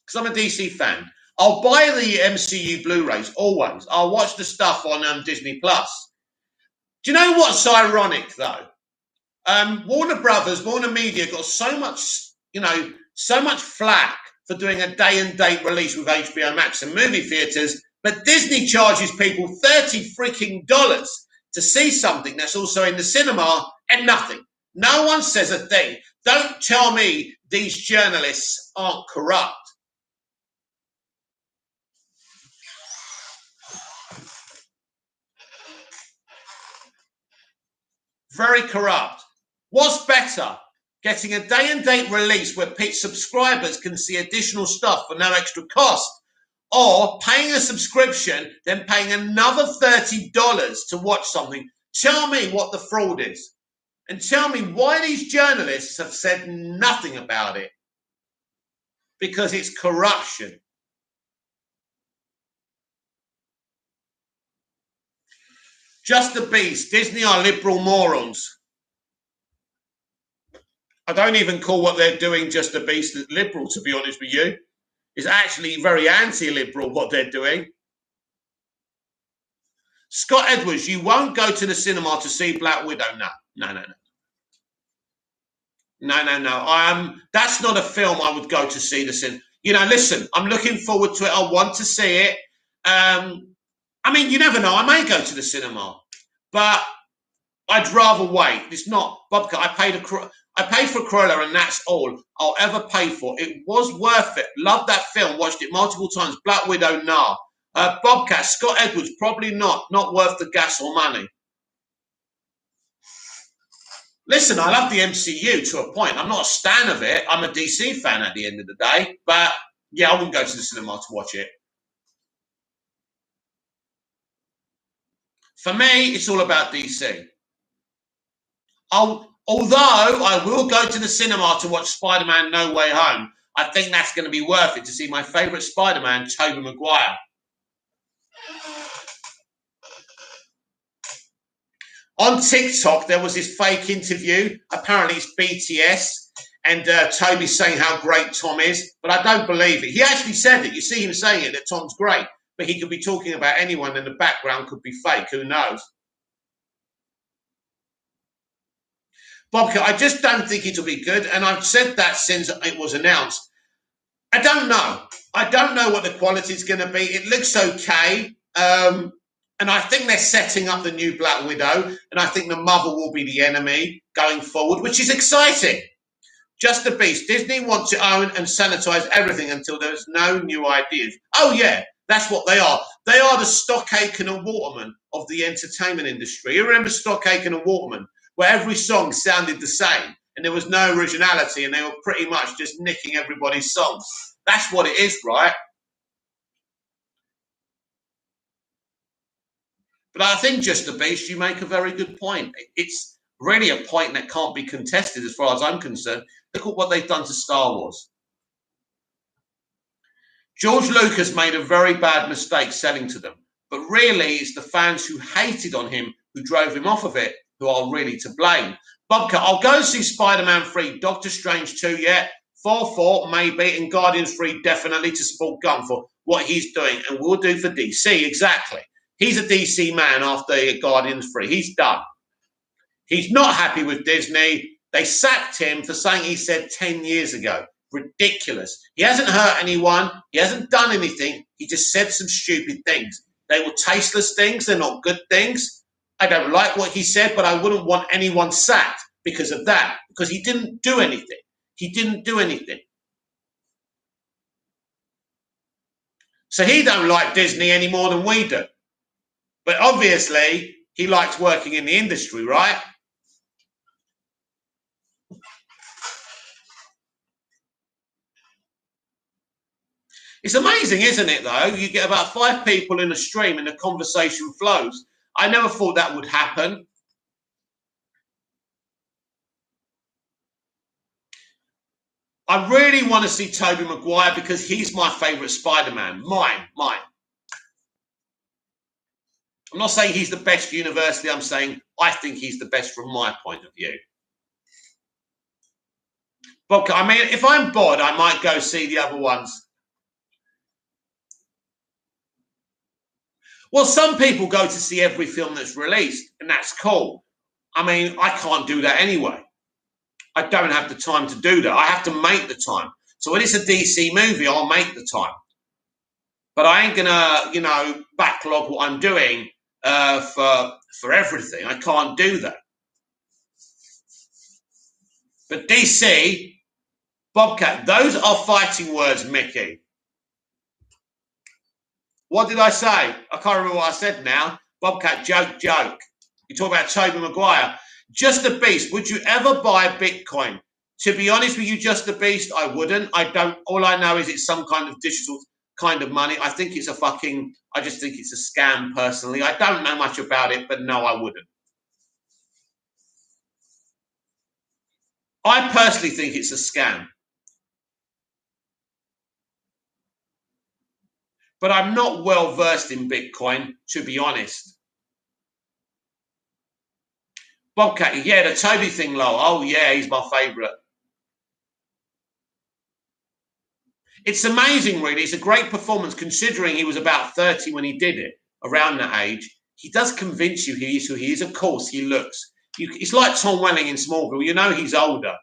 Because I'm a DC fan. I'll buy the MCU Blu-rays, always. I'll watch the stuff on Disney+. Do you know what's ironic, though? Warner Media got so much flack for doing a day-and-date release with HBO Max and movie theaters, but Disney charges people $30 freaking to see something that's also in the cinema and nothing. No one says a thing. Don't tell me these journalists aren't corrupt. Very corrupt. What's better? Getting a day-and-date release where subscribers can see additional stuff for no extra cost, or paying a subscription, then paying another $30 to watch something. Tell me what the fraud is. And tell me why these journalists have said nothing about it. Because it's corruption. Just the Beast. Disney are liberal morons. I don't even call what they're doing Just the Beast liberal, to be honest with you. It's actually very anti-liberal what they're doing. Scott Edwards, you won't go to the cinema to see Black Widow. No. That's not a film I would go to see the cinema. Listen, I'm looking forward to it. I want to see it. You never know. I may go to the cinema, but I'd rather wait. It's not Bobcat. I paid for Cruella, and that's all I'll ever pay for. It was worth it. Loved that film. Watched it multiple times. Black Widow, nah. Bobcat, Scott Edwards, probably not. Not worth the gas or money. Listen, I love the MCU to a point. I'm not a stan of it. I'm a DC fan at the end of the day. But, yeah, I wouldn't go to the cinema to watch it. For me, it's all about DC. Although I will go to the cinema to watch Spider-Man No Way Home, I think that's going to be worth it to see my favourite Spider-Man, Tobey Maguire. On TikTok, there was this fake interview. Apparently, it's BTS, and Toby's saying how great Tom is, but I don't believe it. He actually said it. You see him saying it, that Tom's great, but he could be talking about anyone, and the background could be fake. Who knows? Bobcat, I just don't think it'll be good, and I've said that since it was announced. I don't know. I don't know what the quality is going to be. It looks okay, and I think they're setting up the new Black Widow, and I think the mother will be the enemy going forward, which is exciting. Just the Beast. Disney want to own and sanitize everything until there's no new ideas. Oh, yeah, that's what they are. They are the Stock Aitken and Waterman of the entertainment industry. You remember Stock Aitken and Waterman, where every song sounded the same and there was no originality and they were pretty much just nicking everybody's songs. That's what it is, right? But I think Just the Beast, you make a very good point. It's really a point that can't be contested as far as I'm concerned. Look at what they've done to Star Wars. George Lucas made a very bad mistake selling to them, but really it's the fans who hated on him, who drove him off of it, who are really to blame. Bobcat, I'll go see Spider-Man 3, Doctor Strange 2, yeah. Thor 4, maybe, and Guardians 3, definitely, to support Gunn for what he's doing and will do for DC. Exactly. He's a DC man after Guardians 3. He's done. He's not happy with Disney. They sacked him for something he said 10 years ago. Ridiculous. He hasn't hurt anyone. He hasn't done anything. He just said some stupid things. They were tasteless things. They're not good things. I don't like what he said, but I wouldn't want anyone sacked because of that, because he didn't do anything. He didn't do anything. So he don't like Disney any more than we do. But obviously, he likes working in the industry, right? It's amazing, isn't it, though? You get about 5 people in a stream and the conversation flows. I never thought that would happen. I really want to see Tobey Maguire because he's my favourite Spider-Man. Mine. I'm not saying he's the best universally. I'm saying I think he's the best from my point of view. But I mean, if I'm bored, I might go see the other ones. Well, some people go to see every film that's released, and that's cool. I mean, I can't do that anyway. I don't have the time to do that. I have to make the time. So when it's a DC movie, I'll make the time. But I ain't gonna, backlog what I'm doing for everything. I can't do that. But DC, Bobcat, those are fighting words, Mickey. What did I say? I can't remember what I said now. Bobcat, joke. You talk about Tobey Maguire. Just a Beast. Would you ever buy Bitcoin? To be honest with you, Just a Beast, I wouldn't. I don't. All I know is it's some kind of digital kind of money. I think it's I just think it's a scam personally. I don't know much about it, but no, I wouldn't. I personally think it's a scam. But I'm not well versed in Bitcoin, to be honest. Bobcat, yeah, the Toby thing, low. Oh, yeah, he's my favourite. It's amazing, really. It's a great performance considering he was about 30 when he did it, around that age. He does convince you he is who he is. Of course, he looks. It's like Tom Welling in Smallville. You know he's older.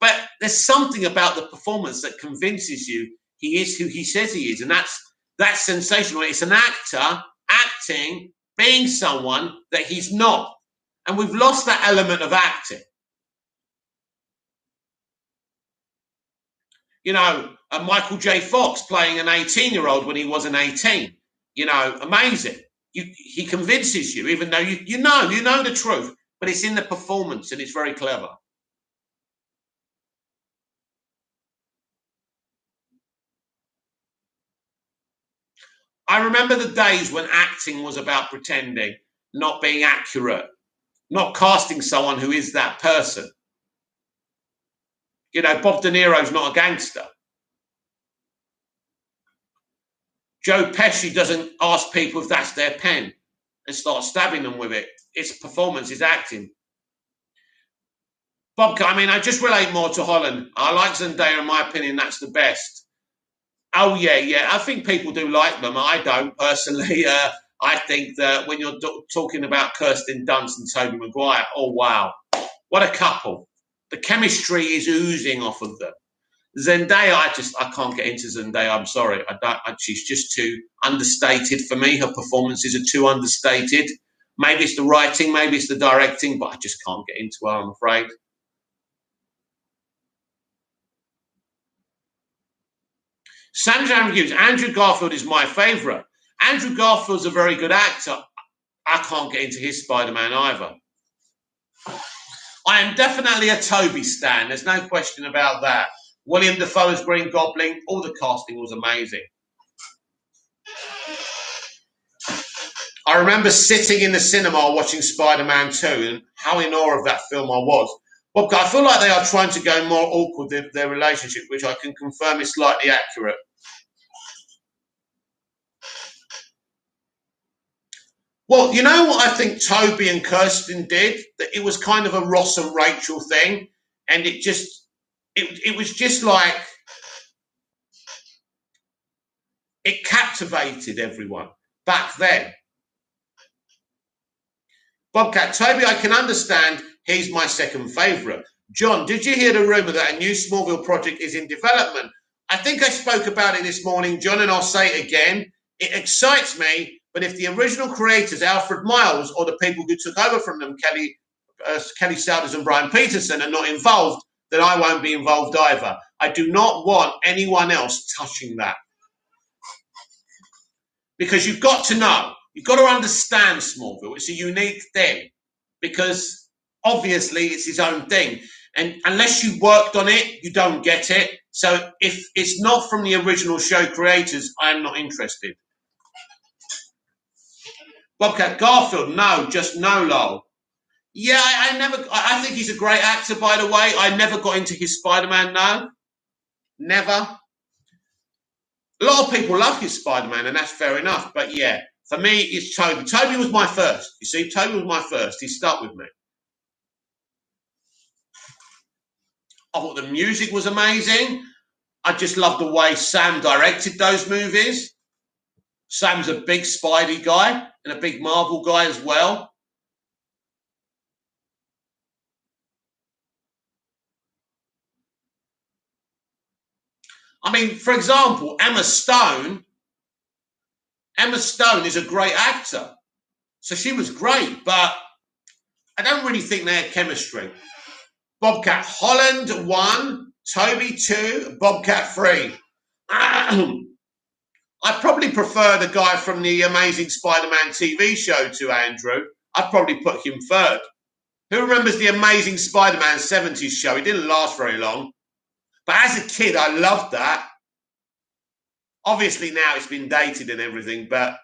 But there's something about the performance that convinces you he is who he says he is. And that's sensational. It's an actor acting, being someone that he's not. And we've lost that element of acting. Michael J. Fox playing an 18-year-old when he wasn't 18. Amazing. He convinces you, even though you know the truth, but it's in the performance and it's very clever. I remember the days when acting was about pretending, not being accurate, not casting someone who is that person. Bob De Niro's not a gangster. Joe Pesci doesn't ask people if that's their pen and start stabbing them with it. It's performance, it's acting. Bobcat, I just relate more to Holland. I like Zendaya, in my opinion, that's the best. Oh, yeah. I think people do like them. I don't, personally. I think that when you're talking about Kirsten Dunst and Tobey Maguire, oh, wow. What a couple. The chemistry is oozing off of them. Zendaya, I can't get into Zendaya. I'm sorry. She's just too understated for me. Her performances are too understated. Maybe it's the writing, maybe it's the directing, but I just can't get into her, I'm afraid. Sandra Hughes, Andrew Garfield is my favourite. Andrew Garfield's a very good actor. I can't get into his Spider-Man either. I am definitely a Toby stan. There's no question about that. William Dafoe's Green Goblin, all the casting was amazing. I remember sitting in the cinema watching Spider-Man 2 and how in awe of that film I was. Well, I feel like they are trying to go more awkward with their relationship, which I can confirm is slightly accurate. Well, you know what I think Toby and Kirsten did? That it was kind of a Ross and Rachel thing, and it just it was just like it captivated everyone back then. Bobcat, Toby, I can understand. He's my second favourite. John, did you hear the rumour that a new Smallville project is in development? I think I spoke about it this morning, John, and I'll say it again. It excites me, but if the original creators, Alfred Miles, or the people who took over from them, Kelly Souders and Brian Peterson, are not involved, then I won't be involved either. I do not want anyone else touching that. Because you've got to know, you've got to understand Smallville. It's a unique thing because obviously it's his own thing. And unless you worked on it, you don't get it. So if it's not from the original show creators, I'm not interested. Bobcat Garfield, no, just no, lol. Yeah, I think he's a great actor, by the way. I never got into his Spider-Man, no. Never. A lot of people love his Spider-Man, and that's fair enough. But yeah, for me, it's Toby. Toby was my first. You see, Toby was my first. He stuck with me. I thought the music was amazing. I just loved the way Sam directed those movies. Sam's a big Spidey guy and a big Marvel guy as well. I mean, for example, Emma Stone is a great actor. So she was great, but I don't really think they had chemistry. Bobcat Holland 1, Toby 2, Bobcat 3. I probably prefer the guy from the Amazing Spider-Man TV show to Andrew. I'd probably put him third. Who remembers the Amazing Spider-Man 70s show? It didn't last very long. But as a kid, I loved that. Obviously now it's been dated and everything, but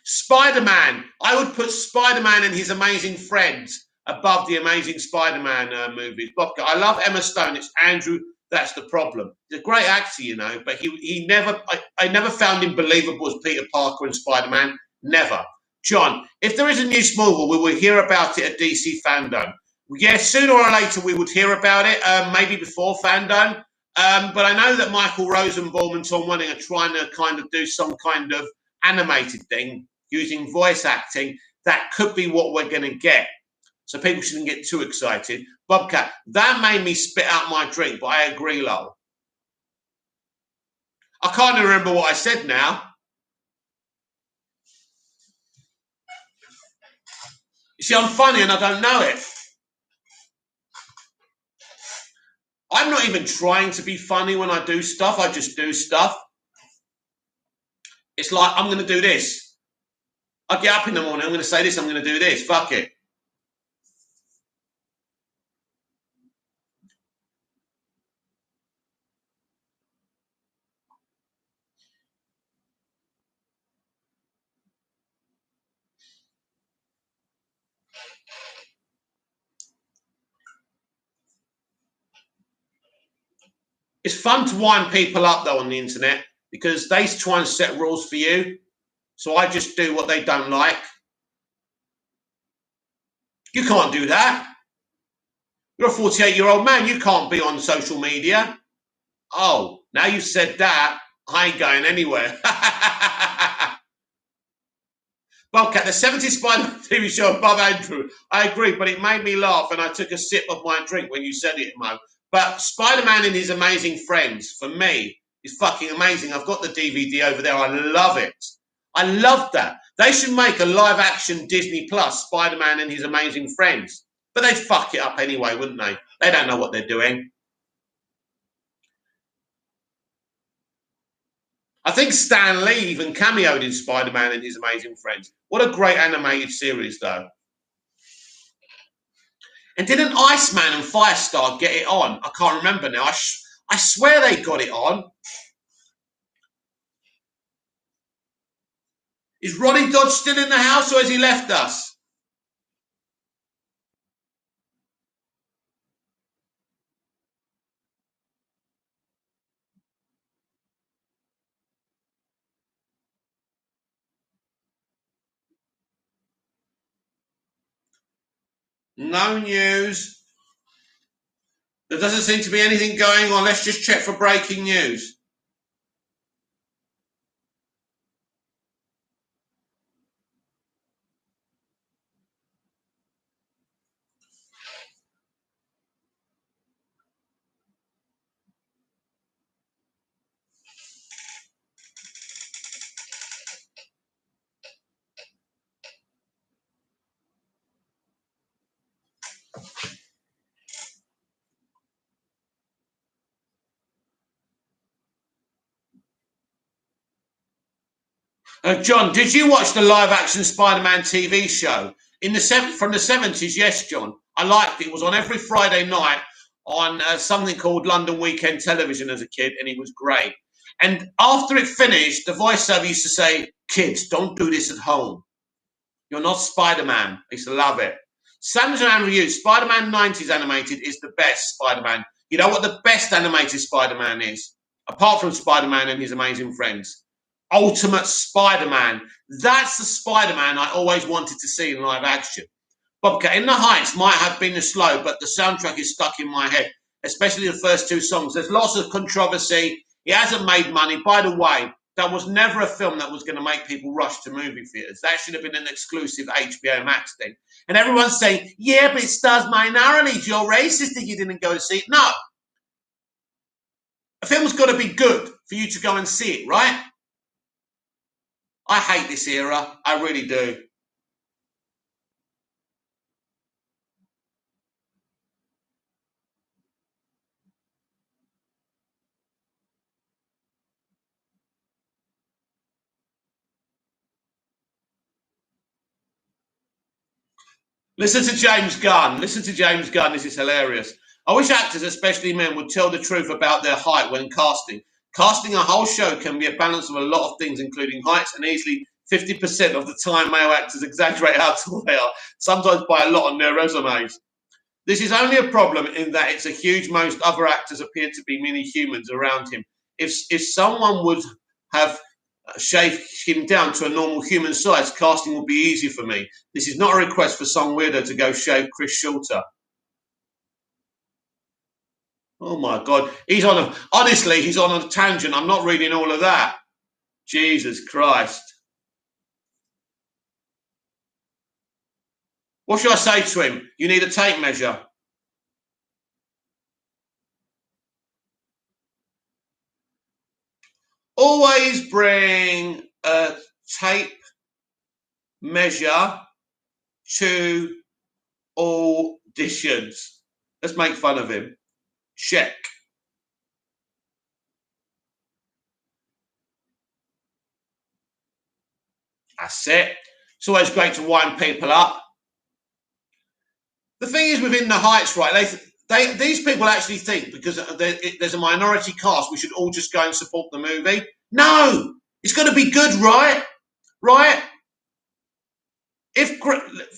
Spider-Man. I would put Spider-Man and His Amazing Friends above the Amazing Spider-Man movies. Bobcat, I love Emma Stone. It's Andrew. That's the problem. He's a great actor, you know, but he never. I never found him believable as Peter Parker and Spider-Man. Never. John, if there is a new Smallville, we will hear about it at DC Fandom. Yes, sooner or later we would hear about it. Maybe before Fandom. But I know that Michael Rosenbaum and Tom Welling are trying to kind of do some kind of animated thing using voice acting. That could be what we're going to get. So people shouldn't get too excited. Bobcat, that made me spit out my drink, but I agree, lol. I can't even remember what I said now. You see, I'm funny and I don't know it. I'm not even trying to be funny when I do stuff. I just do stuff. It's like, I'm going to do this. I get up in the morning, I'm going to say this, I'm going to do this. Fuck it. It's fun to wind people up, though, on the internet because they try and set rules for you. So I just do what they don't like. You can't do that. You're a 48-year-old man. You can't be on social media. Oh, now you've said that, I ain't going anywhere. Bobcat, the 70s Spider-Man TV show above Andrew. I agree, but it made me laugh and I took a sip of my drink when you said it, Mo. But Spider-Man and His Amazing Friends, for me, is fucking amazing. I've got the DVD over there. I love it. I love that. They should make a live-action Disney Plus Spider-Man and His Amazing Friends. But they'd fuck it up anyway, wouldn't they? They don't know what they're doing. I think Stan Lee even cameoed in Spider-Man and His Amazing Friends. What a great animated series, though. And didn't Iceman and Firestar get it on? I can't remember now. I swear they got it on. Is Ronnie Dodge still in the house or has he left us? No news. There doesn't seem to be anything going on. Let's just check for breaking news. John, did you watch the live-action Spider-Man TV show from the 70s? Yes, John. I liked it. It was on every Friday night on something called London Weekend Television as a kid, and it was great. And after it finished, the voiceover used to say, "Kids, don't do this at home. You're not Spider-Man." I used to love it. Samson and reviews. Spider-Man 90s animated is the best Spider-Man. You know what the best animated Spider-Man is? Apart from Spider-Man and his amazing friends. Ultimate Spider-Man. That's the Spider-Man I always wanted to see in live action. Bobcat in the Heights might have been slow, but the soundtrack is stuck in my head, especially the first two songs. There's lots of controversy. It hasn't made money. By the way, that was never a film that was going to make people rush to movie theaters. That should have been an exclusive HBO Max thing. And everyone's saying, yeah, but it stars minorities. You're racist if you didn't go and see it. No. A film's got to be good for you to go and see it, right? I hate this era. I really do. Listen to James Gunn. Listen to James Gunn. This is hilarious. I wish actors, especially men, would tell the truth about their height when casting. Casting a whole show can be a balance of a lot of things, including heights, and easily 50% of the time male actors exaggerate how tall they are, sometimes by a lot on their resumes. This is only a problem in that it's a huge most other actors appear to be mini humans around him. If someone would have shave him down to a normal human size, casting will be easy for me. This is not a request for some weirdo to go shave Chris shorter. Oh my God. Honestly, he's on a tangent. I'm not reading all of that. Jesus Christ. What should I say to him? You need a tape measure. Always bring a tape measure to auditions. Let's make fun of him. Check. That's it. It's always great to wind people up. The thing is, within the Heights, right, these people actually think because there's a minority cast, we should all just go and support the movie. No, it's got to be good, right? Right? If,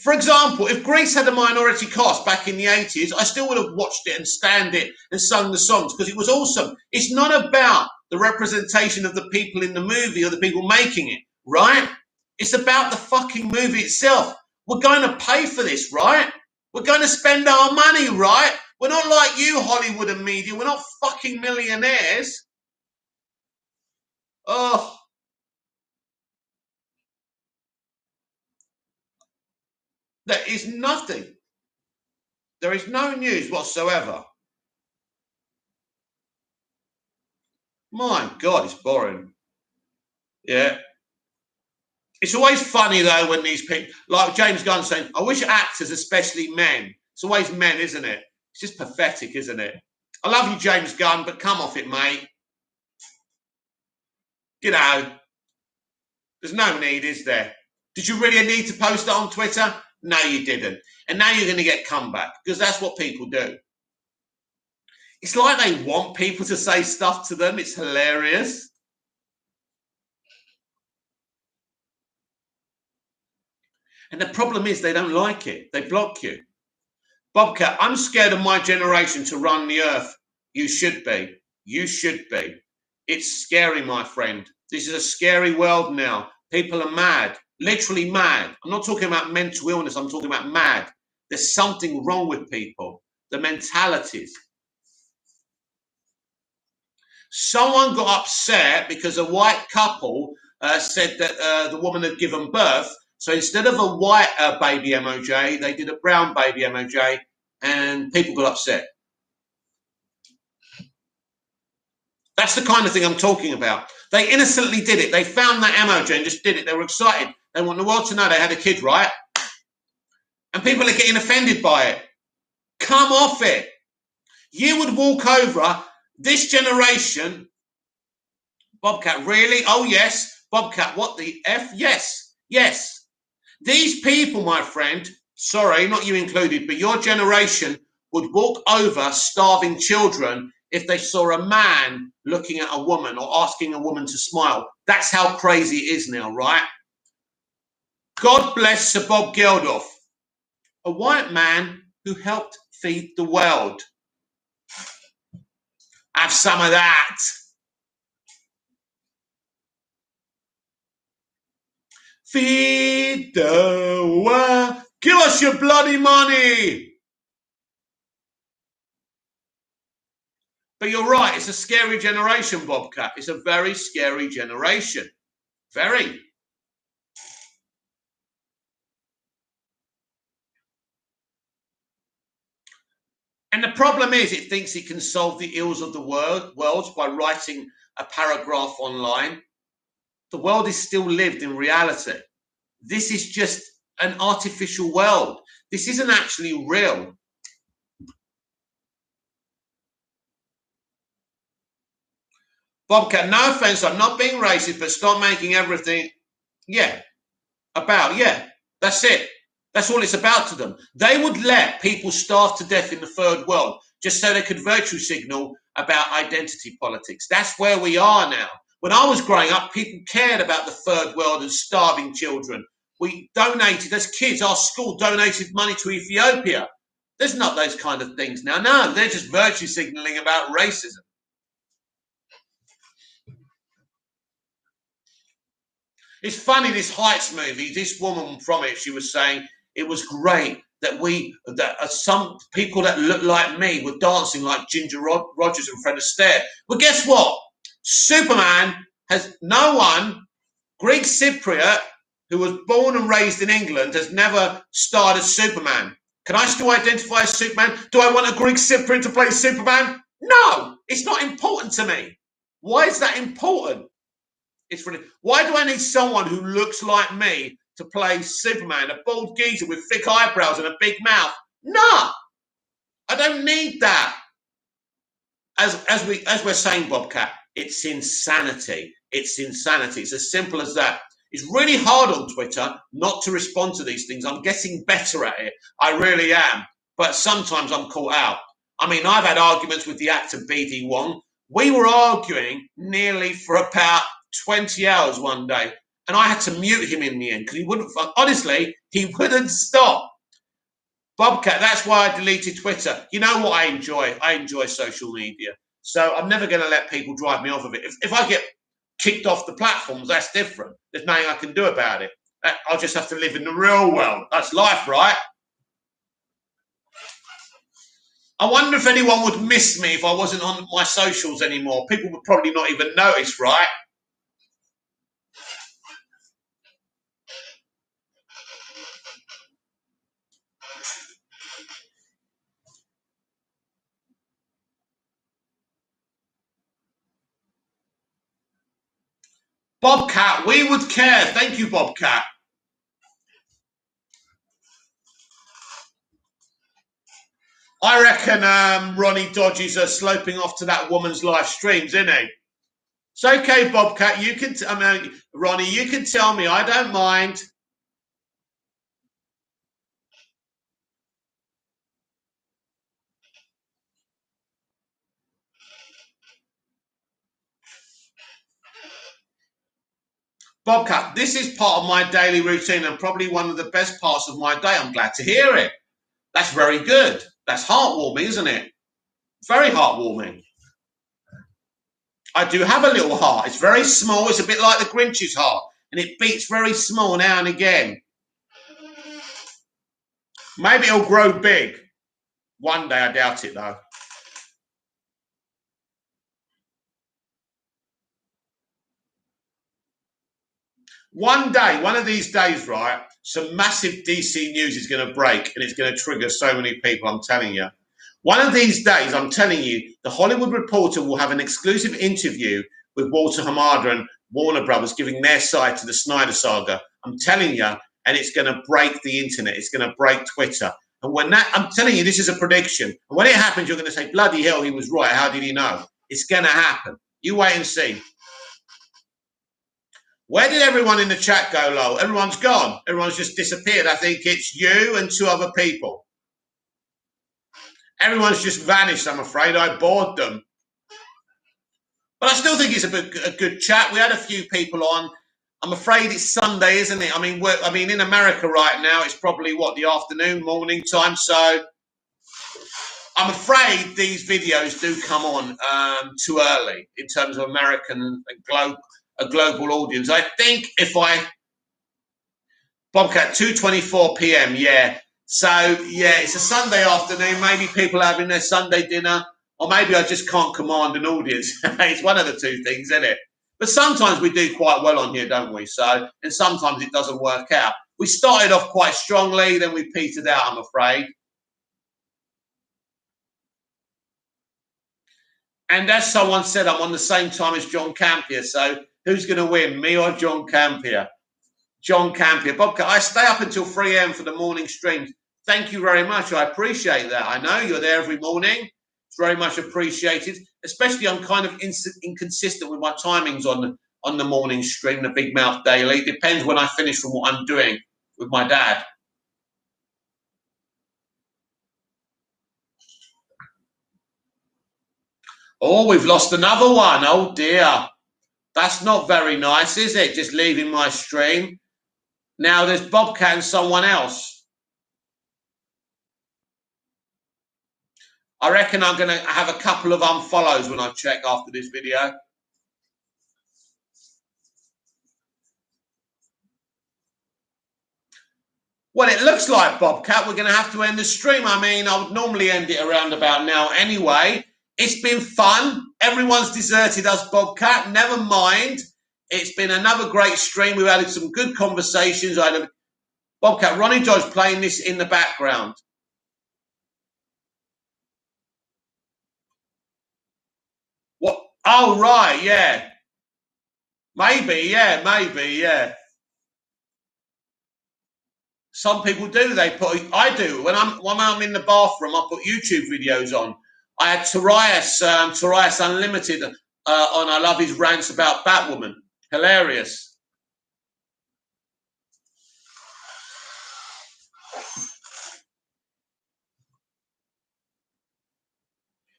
for example, if Grease had a minority cast back in the 80s, I still would have watched it and stand it and sung the songs because it was awesome. It's not about the representation of the people in the movie or the people making it, right? It's about the fucking movie itself. We're going to pay for this, right? We're going to spend our money, right? We're not like you, Hollywood and media. We're not fucking millionaires. Oh. There is nothing. There is no news whatsoever. My God, it's boring. Yeah. It's always funny, though, when these people, like James Gunn saying, I wish actors, especially men, it's always men, isn't it? It's just pathetic, isn't it? I love you, James Gunn, but come off it, mate. You know, there's no need, is there? Did you really need to post it on Twitter? No, you didn't. And now you're going to get comeback because that's what people do. It's like they want people to say stuff to them. It's hilarious. And the problem is they don't like it. They block you. Bobcat, I'm scared of my generation to run the earth. You should be. You should be. It's scary, my friend. This is a scary world now. People are mad, literally mad. I'm not talking about mental illness. I'm talking about mad. There's something wrong with people. The mentalities. Someone got upset because a white couple said that the woman had given birth. So instead of a white baby MOJ, they did a brown baby MOJ, and people got upset. That's the kind of thing I'm talking about. They innocently did it. They found that MOJ and just did it. They were excited. They want the world to know they had a kid, right? And people are getting offended by it. Come off it. You would walk over this generation. Bobcat, really? Oh, yes. Bobcat, what the F? Yes. Yes. These people, my friend, sorry, not you included, but your generation would walk over starving children if they saw a man looking at a woman or asking a woman to smile. That's how crazy it is now, right? God bless Sir Bob Geldof, a white man who helped feed the world. Have some of that. Feed the world. Give us your bloody money. But you're right, it's a scary generation, Bobcat. It's a very scary generation. Very. And the problem is it thinks it can solve the ills of the world by writing a paragraph online. The world is still lived in reality. This is just an artificial world. This isn't actually real. Bobcat, no offense, I'm not being racist, but stop making everything, that's it. That's all it's about to them. They would let people starve to death in the third world just so they could virtue signal about identity politics. That's where we are now. When I was growing up, people cared about the third world and starving children. We donated, as kids, our school donated money to Ethiopia. There's not those kind of things now. No, they're just virtue signaling about racism. It's funny, this Heights movie, this woman from it, she was saying it was great that some people that look like me were dancing like Ginger Rogers and Fred Astaire. Well, guess what? Superman has no one, Greek Cypriot, who was born and raised in England, has never starred as Superman. Can I still identify as Superman? Do I want a Greek Cypriot to play Superman? No, it's not important to me. Why is that important? It's really, why do I need someone who looks like me to play Superman, a bald geezer with thick eyebrows and a big mouth? Nah, I don't need that. As we're saying, Bobcat, it's insanity. It's insanity. It's as simple as that. It's really hard on Twitter not to respond to these things. I'm getting better at it. I really am. But sometimes I'm caught out. I mean, I've had arguments with the actor BD Wong. We were arguing nearly for about 20 hours one day, and I had to mute him in the end because he wouldn't, honestly, he wouldn't stop. Bobcat, that's why I deleted Twitter. You know what I enjoy? I enjoy social media. So I'm never going to let people drive me off of it. If I get kicked off the platforms, that's different. There's nothing I can do about it. I'll just have to live in the real world. That's life, right? I wonder if anyone would miss me if I wasn't on my socials anymore. People would probably not even notice, right? Bobcat, we would care. Thank you, Bobcat. I reckon Ronnie Dodges are sloping off to that woman's live streams, isn't he? It's okay, Bobcat. You can, Ronnie, you can tell me. I don't mind. Bobcat, this is part of my daily routine and probably one of the best parts of my day. I'm glad to hear it. That's very good. That's heartwarming, isn't it? Very heartwarming. I do have a little heart. It's very small. It's a bit like the Grinch's heart, and it beats very small now and again. Maybe it'll grow big. One day, I doubt it, though. One day, one of these days, right, some massive DC news is going to break and it's going to trigger so many people, I'm telling you. One of these days, I'm telling you, the Hollywood Reporter will have an exclusive interview with Walter Hamada and Warner Brothers giving their side to the Snyder saga. I'm telling you, and it's going to break the internet. It's going to break Twitter. And when that, I'm telling you, this is a prediction. And when it happens, you're going to say, bloody hell, he was right. How did he know? It's going to happen. You wait and see. Where did everyone in the chat go, Lowell? Everyone's gone. Everyone's just disappeared. I think it's you and two other people. Everyone's just vanished, I'm afraid. I bored them. But I still think it's a good chat. We had a few people on. I'm afraid it's Sunday, isn't it? I mean, in America right now, it's probably, what, the afternoon, morning time. So I'm afraid these videos do come on too early in terms of American and a global audience. I think if Bobcat, 2:24 p.m. Yeah. So yeah, it's a Sunday afternoon. Maybe people are having their Sunday dinner, or maybe I just can't command an audience. It's one of the two things, isn't it? But sometimes we do quite well on here, don't we? So, and sometimes it doesn't work out. We started off quite strongly, then we petered out, I'm afraid. And as someone said, I'm on the same time as John Campier. So who's going to win, me or John Campier? John Campier. Bobcat, I stay up until 3 a.m. for the morning streams. Thank you very much. I appreciate that. I know you're there every morning. It's very much appreciated. Especially I'm kind of inconsistent with my timings on the morning stream, the Big Mouth Daily. It depends when I finish from what I'm doing with my dad. Oh, we've lost another one. Oh, dear. That's not very nice, is it? Just leaving my stream. Now there's Bobcat and someone else. I reckon I'm going to have a couple of unfollows when I check after this video. Well, it looks like, Bobcat, we're going to have to end the stream. I mean, I would normally end it around about now anyway. It's been fun. Everyone's deserted us, Bobcat. Never mind. It's been another great stream. We've had some good conversations. Bobcat, Ronnie Dodge playing this in the background. What? Oh, right, yeah. Maybe, yeah. Some people do. I do. When I'm in the bathroom, I put YouTube videos on. I had Tarias Unlimited on. I love his rants about Batwoman. Hilarious.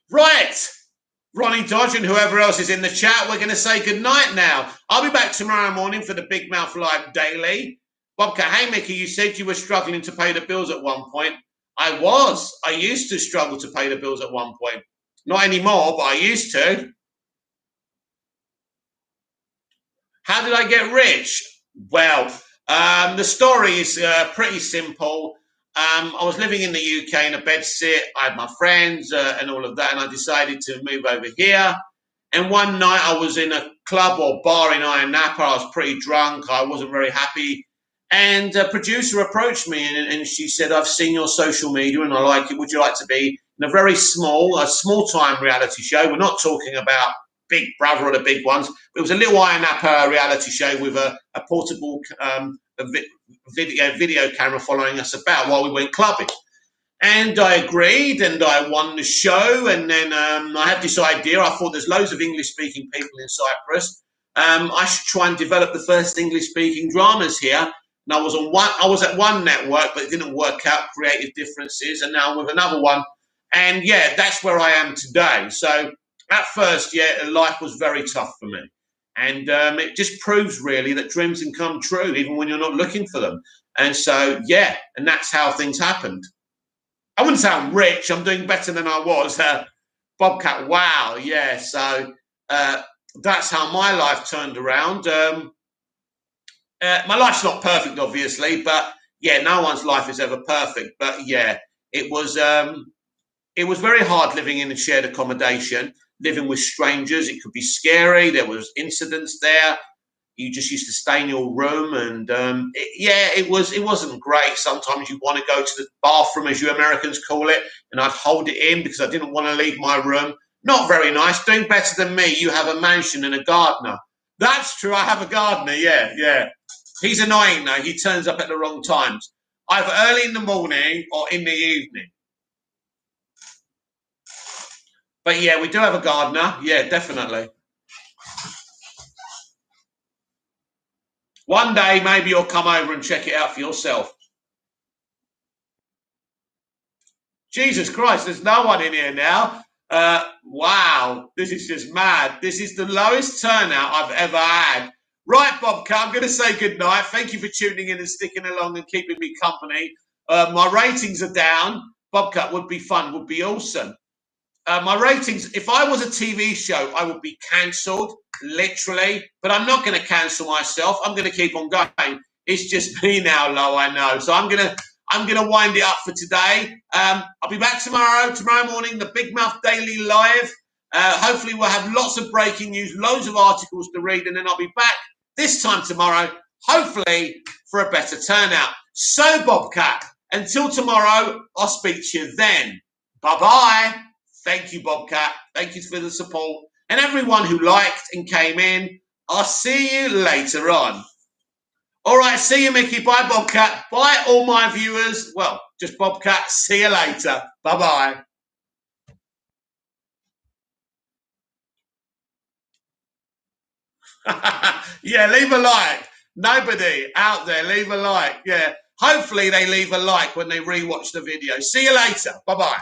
Right. Ronnie Dodge and whoever else is in the chat, we're going to say good night now. I'll be back tomorrow morning for the Big Mouth Live Daily. Bobcat, hey, Mickey, you said you were struggling to pay the bills at one point. I was. I used to struggle to pay the bills at one point. Not anymore, but I used to. How did I get rich? Well, the story is pretty simple. I was living in the UK in a bedsit. I had my friends and all of that, and I decided to move over here. And one night I was in a club or bar in Iron Napa. I was pretty drunk. I wasn't very happy. And a producer approached me and she said, I've seen your social media and I like it. Would you like to be in a very small time reality show? We're not talking about Big Brother or the big ones. It was a little Iron Napa reality show with a portable video camera following us about while we went clubbing. And I agreed and I won the show. And then I had this idea. I thought there's loads of English-speaking people in Cyprus. I should try and develop the first English-speaking dramas here. And I was at one network, but it didn't work out, creative differences. And now I'm with another one. And yeah, that's where I am today. So at first, yeah, life was very tough for me. And it just proves really that dreams can come true even when you're not looking for them. And so, yeah, and that's how things happened. I wouldn't say I'm rich. I'm doing better than I was. Bobcat, wow, yeah. So that's how my life turned around. My life's not perfect, obviously, but yeah, no one's life is ever perfect. But yeah, it was very hard living in a shared accommodation, living with strangers. It could be scary. There was incidents there. you just used to stay in your room, and it wasn't great. Sometimes you want to go to the bathroom, as you Americans call it, and I'd hold it in because I didn't want to leave my room. Not very nice. Doing better than me. You have a mansion and a gardener. That's true. I have a gardener. Yeah. He's annoying though. He turns up at the wrong times, either early in the morning or in the evening. But yeah, we do have a gardener. Yeah, definitely. One day, maybe you'll come over and check it out for yourself. Jesus Christ, there's no one in here now. Wow, this is just mad. This is the lowest turnout I've ever had. Right, Bobcat, I'm going to say goodnight. Thank you for tuning in and sticking along and keeping me company. My ratings are down. Bobcat would be fun, would be awesome. My ratings, if I was a TV show, I would be cancelled, literally. But I'm not going to cancel myself. I'm going to keep on going. It's just me now, Lo, I know. So I'm gonna wind it up for today. I'll be back tomorrow morning, the Big Mouth Daily Live. Hopefully we'll have lots of breaking news, loads of articles to read, and then I'll be back this time tomorrow, hopefully for a better turnout. So, Bobcat, until tomorrow, I'll speak to you then. Bye-bye. Thank you, Bobcat. Thank you for the support. And everyone who liked and came in, I'll see you later on. All right, see you, Mickey. Bye, Bobcat. Bye, all my viewers. Well, just Bobcat. See you later. Bye-bye. Yeah, leave a like. Nobody out there, leave a like. Yeah. Hopefully they leave a like when they rewatch the video. See you later. Bye-bye.